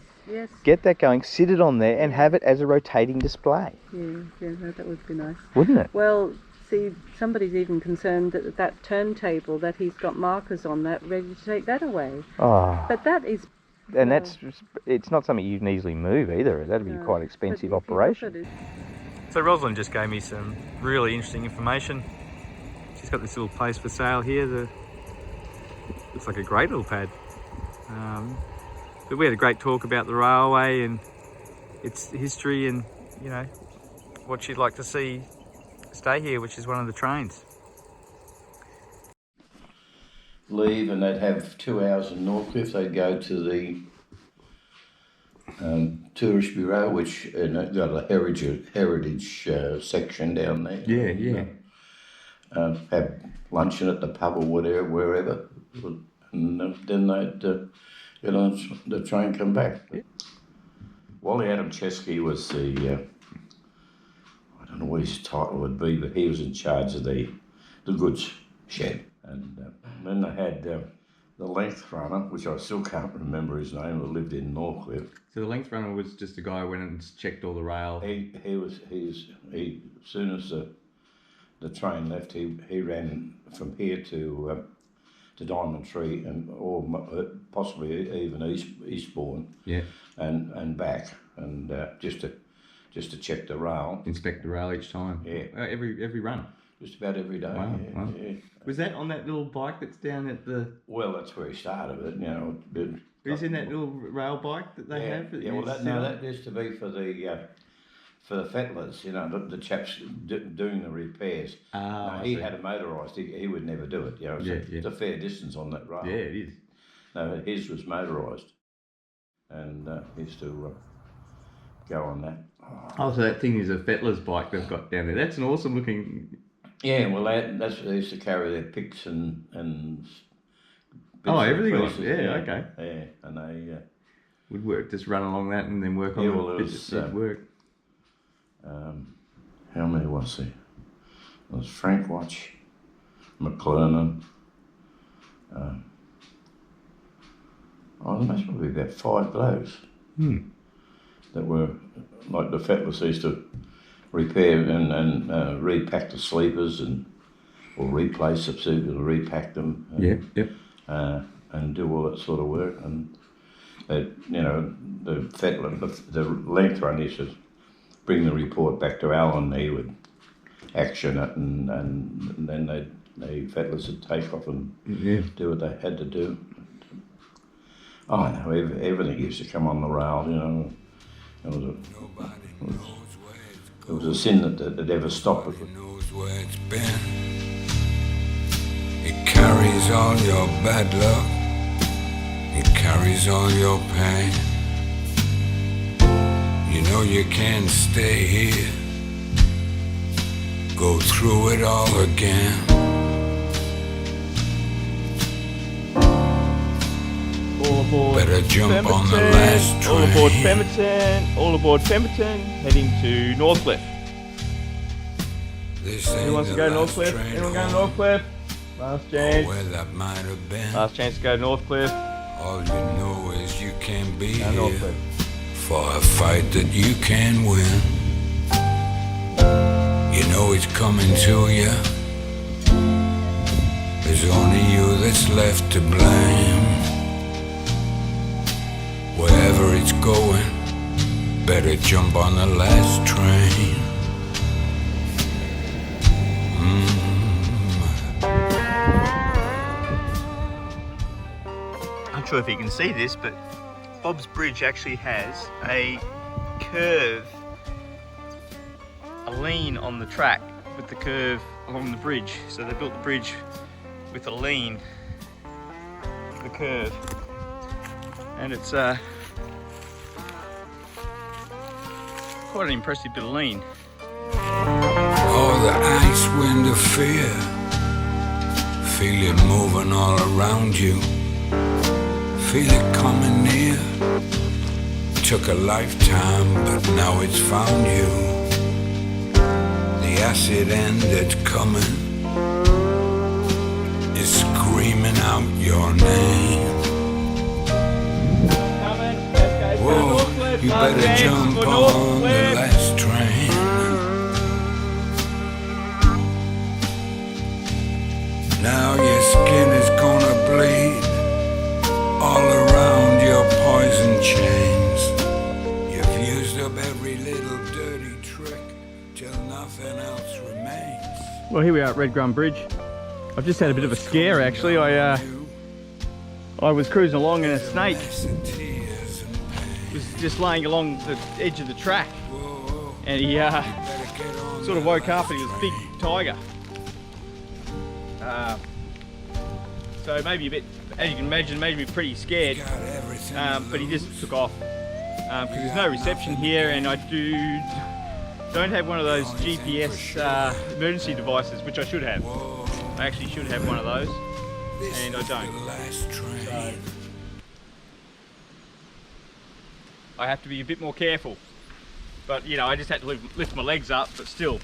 Get that going, sit it on there and have it as a rotating display. Yeah, that would be nice. Wouldn't it? Well, see, somebody's even concerned that turntable, that he's got markers on that, ready to take that away. Oh. But that is... And it's not something you can easily move either. That'd be quite an expensive operation. So Rosalind just gave me some really interesting information. She's got this little place for sale here. Looks like a great little pad. But we had a great talk about the railway and its history, and what she'd like to see stay here, which is one of the trains. Leave, and they'd have 2 hours in Northcliffe. They'd go to the tourist bureau, which they've got a heritage section down there. Yeah, yeah. Have luncheon at the pub or whatever, wherever, and then they'd get on the train, come back. Yeah. Wally Adam Chesky was the I don't know what his title would be, but he was in charge of the goods shed. And then they had the length runner, which I still can't remember his name, who lived in Northcliffe. So the length runner was just a guy who went and checked all the rail. He as soon as the train left, he ran from here to Diamond Tree or possibly even Eastbourne. Yeah. And back, and just to check the rail. Inspect the rail each time. Yeah. Every run. Just about every day. Wow. Yeah, Wow. yeah. Was that on that little bike that's down at the? Well, that's where he started it. You know. Is in that little rail bike that they have? Yeah. Well, that used to be for the fettlers. You know, the chaps doing the repairs. Ah. No, he had a motorised. He would never do it. You know, it's a fair distance on that rail. Yeah, it is. No, his was motorised, and he used to go on that. Oh, so that thing is a fettler's bike they've got down there. That's an awesome looking. Yeah, well, that's they used to carry their picks and bits everything on. pieces. Yeah, okay. Yeah, and they would work. Just run along that and then work on the bits that work. How many was there? There was Frank Watch, McLernan. There must be about 5 blokes that were like the fettlers used to repair and repack the sleepers or replace the sleepers, or repack them. And do all that sort of work. And you know, the fettler, the length run used to bring the report back to Alan. He would action it, and then the fettlers would take off and do what they had to do. Oh no, everything used to come on the rail. You know, it was a sin that ever stopped it. Knows where it's been. It carries all your bad luck. It carries all your pain. You know you can't stay here. Go through it all again. All aboard. Better jump Pemberton. on the last train. All aboard Pemberton. All aboard Pemberton. Heading to Northcliffe. Who wants to go to Northcliffe? Anyone going to Northcliffe? Last chance. Where that might have been. Last chance to go to Northcliffe. All you know is you can't be here Northcliffe. for a fight that you can win. You know it's coming to you. There's only you that's left to blame. Wherever it's going, better jump on the last train. I'm not sure if you can see this, but Bob's Bridge actually has a curve, a lean on the track with the curve along the bridge. So they built the bridge with a lean, the curve, and it's quite an impressive bit of lean. Oh, the ice wind of fear. Feel it moving all around you. Feel it coming near. Took a lifetime, but now it's found you. The acid end that's coming is screaming out your name. Whoa, you better jump on the last train. Now your skin is gonna bleed all around your poison chains. You've used up every little dirty trick till nothing else remains. Well, here we are at Redgrum Bridge. I've just had a bit of a scare actually. I was cruising along and a snake was just laying along the edge of the track, and he sort of woke up and he was a big tiger. So maybe a bit, as you can imagine, made me pretty scared. But he just took off because there's no reception here, and I don't have one of those GPS emergency devices, which I should have. I actually should have one of those, and I don't. So I have to be a bit more careful. But you know, I just had to lift my legs up, but still.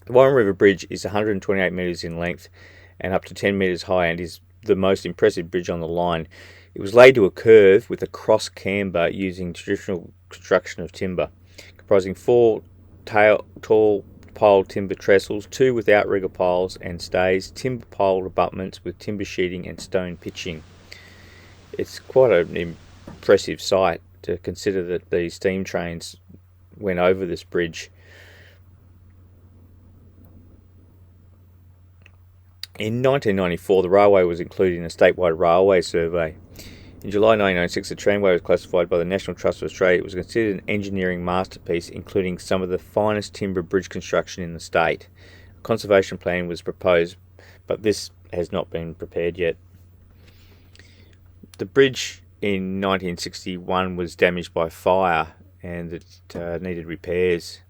The Warren River Bridge is 128 metres in length and up to 10 metres high, and is the most impressive bridge on the line. It was laid to a curve with a cross camber using traditional construction of timber, comprising 4 tall pile timber trestles, 2 with outrigger piles and stays, timber pile abutments with timber sheeting and stone pitching. It's quite an impressive sight to consider that these steam trains went over this bridge. In 1994, the railway was included in a statewide railway survey. In July 1996, the tramway was classified by the National Trust of Australia. It was considered an engineering masterpiece, including some of the finest timber bridge construction in the state. A conservation plan was proposed, but this has not been prepared yet. The bridge in 1961 was damaged by fire, and it needed repairs.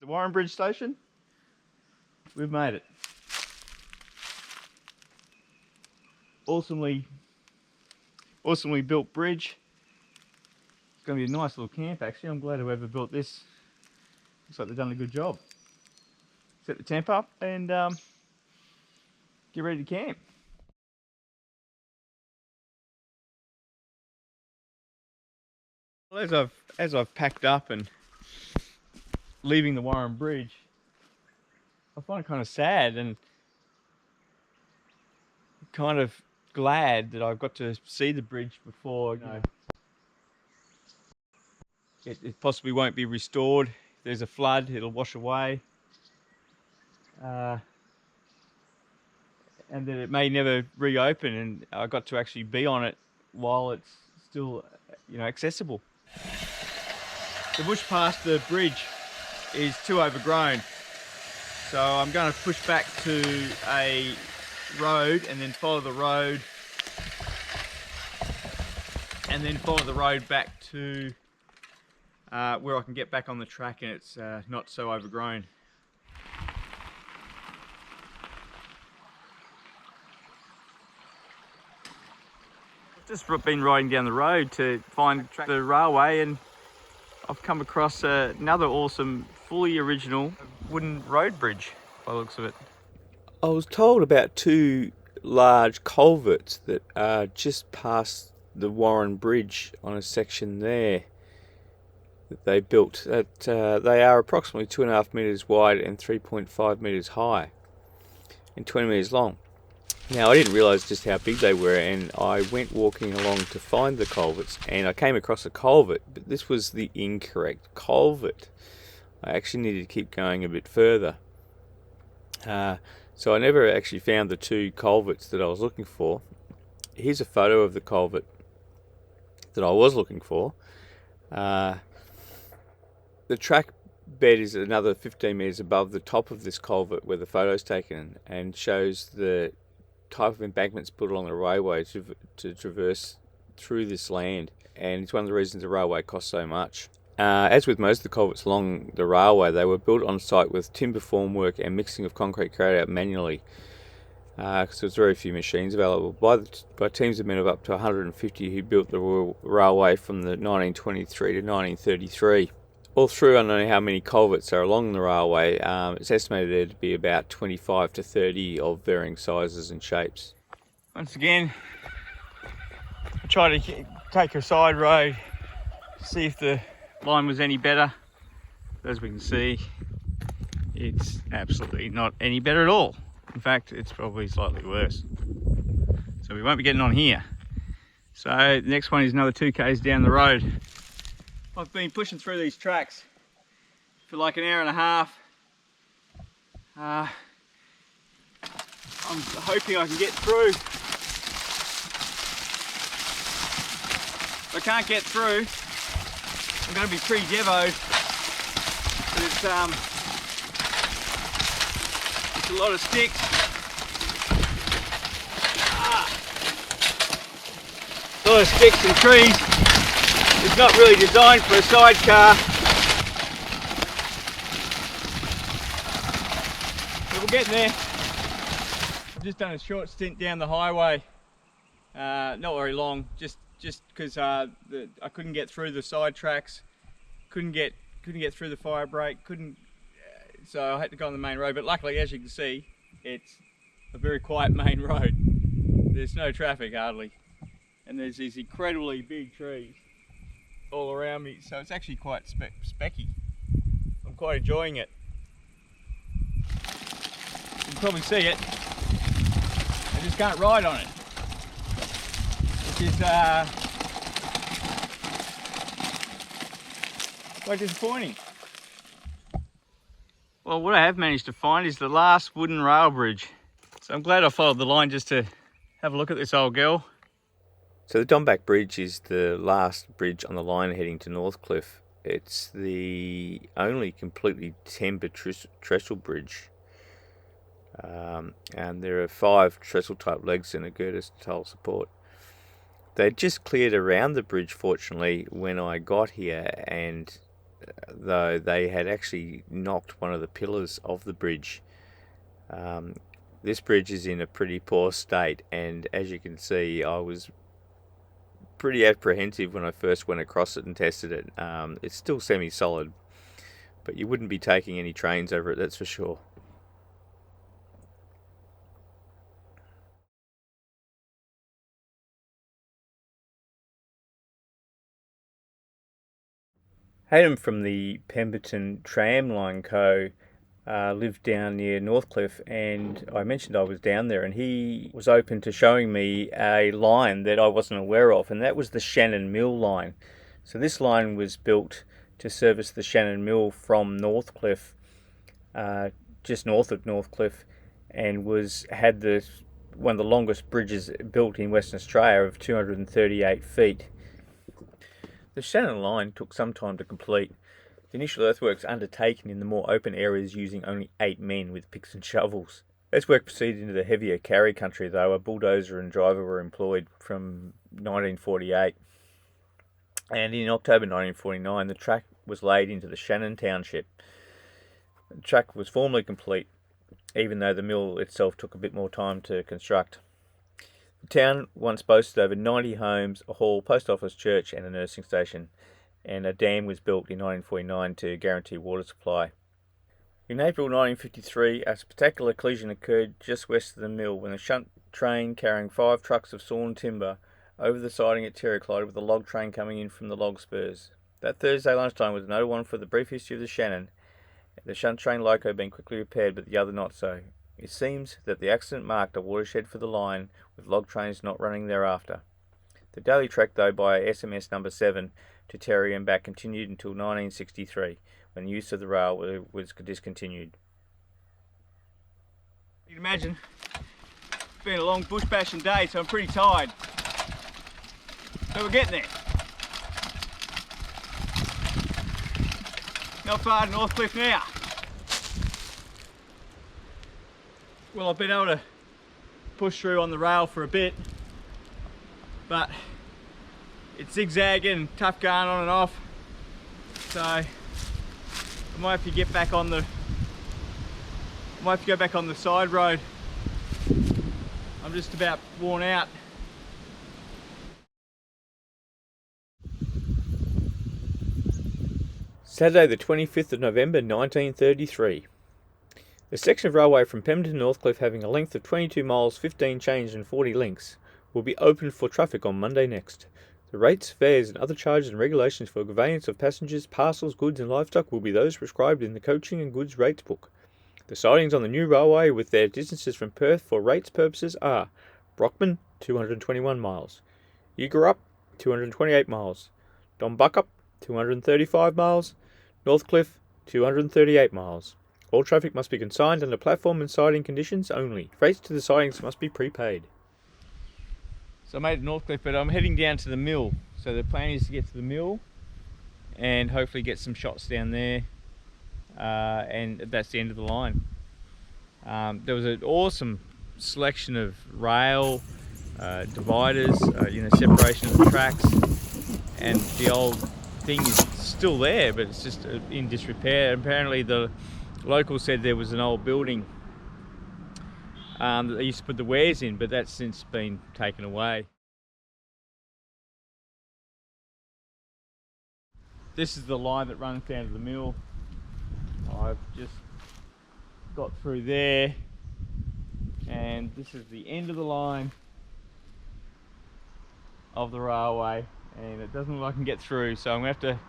The Warren Bridge Station, we've made it. Awesomely built bridge. It's going to be a nice little camp actually. I'm glad whoever built this, looks like they've done a good job. Set the temp up and get ready to camp. Well, as I've packed up and leaving the Warren Bridge, I find it kind of sad and kind of glad that I've got to see the bridge before, you know, it possibly won't be restored. If there's a flood, it'll wash away, and that it may never reopen, and I got to actually be on it while it's still, you know, accessible. The bush past the bridge is too overgrown, so I'm going to push back to a road and then follow the road, and then follow the road back to where I can get back on the track and it's not so overgrown. I've just been riding down the road to find the railway, and I've come across another awesome, fully original wooden road bridge by the looks of it. I was told about 2 large culverts that are just past the Warren Bridge on a section there that they built. That they are approximately 2.5 metres wide and 3.5 metres high and 20 metres long. Now, I didn't realise just how big they were, and I went walking along to find the culverts, and I came across a culvert, but this was the incorrect culvert. I actually needed to keep going a bit further. So I never actually found the 2 culverts that I was looking for. Here's a photo of the culvert that I was looking for. The track bed is another 15 metres above the top of this culvert where the photo's taken, and shows the type of embankments put along the railway to traverse through this land, and it's one of the reasons the railway costs so much. As with most of the culverts along the railway, they were built on site with timber formwork and mixing of concrete carried out manually, because there's very few machines available, by teams of men of up to 150 who built the railway from the 1923 to 1933. All through, I don't know how many culverts are along the railway. It's estimated there to be about 25 to 30 of varying sizes and shapes. Once again, I try to take a side road, see if the line was any better. As we can see, it's absolutely not any better at all. In fact, it's probably slightly worse. So we won't be getting on here. So the next one is another 2 k's down the road. I've been pushing through these tracks for like an hour and a half. I'm hoping I can get through. If I can't get through, I'm going to be pretty devoed. It's a lot of sticks. A lot of sticks and trees. It's not really designed for a sidecar. But we're getting there. I've just done a short stint down the highway. Not very long, just because I couldn't get through the side tracks, couldn't get through the fire break, so I had to go on the main road. But luckily, as you can see, it's a very quiet main road. There's no traffic hardly, and there's these incredibly big trees all around me, so it's actually quite specky. I'm quite enjoying it. You can probably see it. I just can't ride on it, which is quite disappointing. Well, what I have managed to find is the last wooden rail bridge. So I'm glad I followed the line just to have a look at this old girl. So the Donnybrook Bridge is the last bridge on the line heading to Northcliffe. It's the only completely timber trestle bridge. And there are 5 trestle type legs and a girder style support. They just cleared around the bridge, fortunately, when I got here, and though they had actually knocked one of the pillars of the bridge. This bridge is in a pretty poor state, and as you can see, I was pretty apprehensive when I first went across it and tested it. It's still semi-solid, but you wouldn't be taking any trains over it, that's for sure. Hayden from the Pemberton Tramline Co. Lived down near Northcliffe, and I mentioned I was down there, and he was open to showing me a line that I wasn't aware of, and that was the Shannon Mill line. So this line was built to service the Shannon Mill from Northcliffe, just north of Northcliffe, and had one of the longest bridges built in Western Australia of 238 feet. The Shannon line took some time to complete. The initial earthworks undertaken in the more open areas using only 8 men with picks and shovels. As work proceeded into the heavier carry country, though, a bulldozer and driver were employed from 1948. And in October 1949, the track was laid into the Shannon Township. The track was formally complete, even though the mill itself took a bit more time to construct. The town once boasted over 90 homes, a hall, post office, church and a nursing station, and a dam was built in 1949 to guarantee water supply. In April 1953, a spectacular collision occurred just west of the mill when a shunt train carrying 5 trucks of sawn timber over the siding at Terry collided with a log train coming in from the log spurs. That Thursday lunchtime was another one for the brief history of the Shannon, the shunt train loco being quickly repaired but the other not so. It seems that the accident marked a watershed for the line, with log trains not running thereafter. The daily trek, though, by SMS number 7 to Terry and back continued until 1963, when the use of the rail was discontinued. You can imagine, it's been a long bush bashing day, so I'm pretty tired. So we're getting there. Not far to Northcliffe now. Well, I've been able to push through on the rail for a bit, but it's zigzagging and tough going on and off, so I might have to get back on the go back on the side road. I'm just about worn out. Saturday the 25th of November 1933. The section of railway from Pemberton to Northcliffe, having a length of 22 miles, 15 changed and 40 links, will be open for traffic on Monday next. The rates, fares and other charges and regulations for conveyance of passengers, parcels, goods and livestock will be those prescribed in the Coaching and Goods Rates Book. The sidings on the new railway with their distances from Perth for rates purposes are Brockman, 221 miles, Eagerup, 228 miles, Donnybrook, 235 miles, Northcliffe, 238 miles. All traffic must be consigned under platform and siding conditions only. Rates to the sidings must be prepaid. So I made it Northcliffe, but I'm heading down to the mill. So the plan is to get to the mill and hopefully get some shots down there. And that's the end of the line. There was an awesome selection of rail, dividers, separation of the tracks, and the old thing is still there, but it's just in disrepair. Apparently the locals said there was an old building that they used to put the wares in, but that's since been taken away. This is the line that runs down to the mill. I've just got through there, and this is the end of the line of the railway, and it doesn't look like I can get through, so I'm going to have to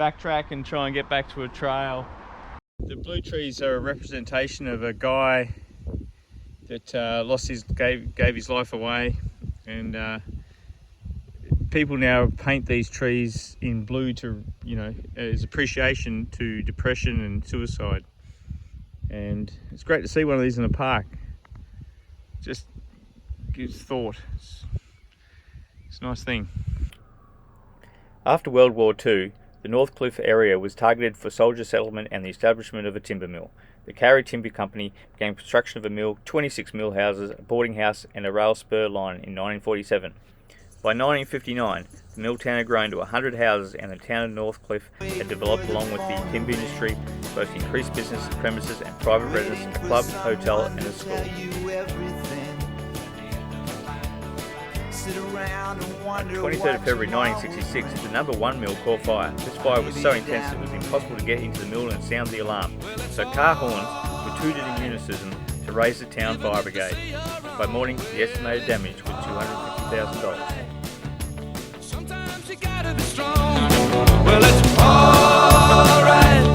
backtrack and try and get back to a trail. The blue trees are a representation of a guy that gave his life away, and people now paint these trees in blue to, as appreciation to depression and suicide. And it's great to see one of these in a park. Just gives thought. It's a nice thing. After World War II, the Northcliffe area was targeted for soldier settlement and the establishment of a timber mill. The Carey Timber Company began construction of a mill, 26 mill houses, a boarding house and a rail spur line in 1947. By 1959, the mill town had grown to 100 houses and the town of Northcliffe had developed along with the timber industry, both increased business premises and private residence, a club, hotel and a school. On the 23rd of February 1966, the number 1 mill caught fire. This fire was so intense it was impossible to get into the mill and sound the alarm, so car horns were tooted in unison to raise the town fire brigade. By morning, the estimated damage was $250,000. Well, it's alright,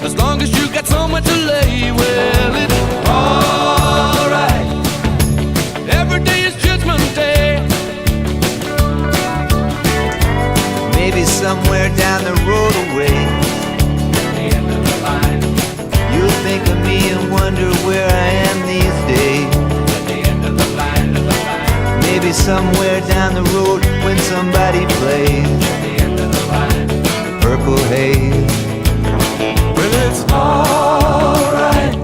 as long as you got somewhere to lay. Well, it's alright, every day is Judgment Day. Maybe somewhere down the road away, at the end of the line, you'll think of me and wonder where I am these days. At the end of the line, maybe somewhere down the road when somebody plays at the end of the line, the purple haze. Well, it's alright.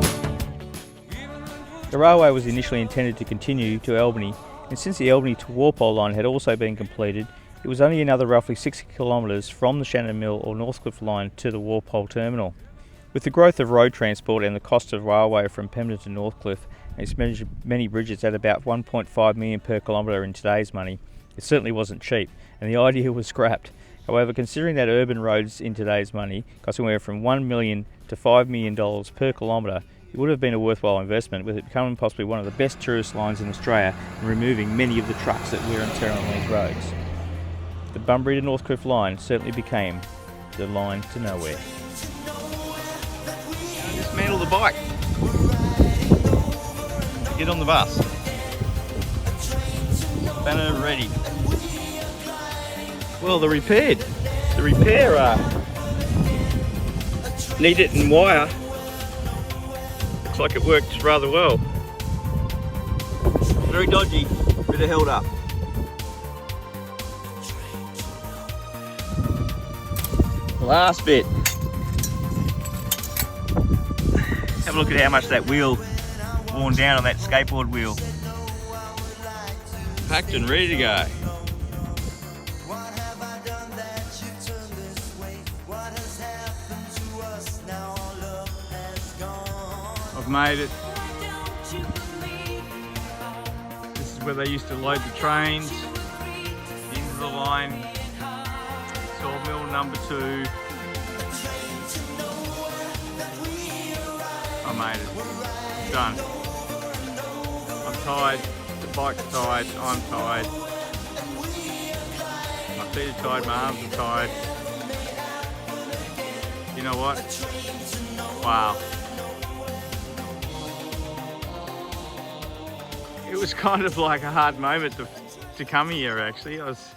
The railway was initially intended to continue to Albany, and since the Albany to Walpole line had also been completed, it was only another roughly 60 kilometres from the Shannon Mill or Northcliffe line to the Walpole terminal. With the growth of road transport and the cost of railway from Pemberton to Northcliffe, and its many bridges at about 1.5 million per kilometre in today's money, it certainly wasn't cheap, and the idea was scrapped. However, considering that urban roads in today's money cost anywhere from $1 million to $5 million per kilometre, it would have been a worthwhile investment, with it becoming possibly one of the best tourist lines in Australia and removing many of the trucks that wear and tear on these roads. The Bunbury to Northcliffe line certainly became the line to nowhere. Dismantle the bike. Get on the bus. Banner ready. Well, they're repaired. The repair need it in wire. Looks like it worked rather well. Very dodgy, but it held up. Last bit. Have a look at how much that wheel worn down on that skateboard wheel. Packed and ready to go. I've made it. This is where they used to load the trains into the line. Sawmill number 2. I made it. Done. I'm tired. The bike's tired. I'm tired. feet are tired, my arms are tired. You know what? Wow. It was kind of like a hard moment to come here actually. I was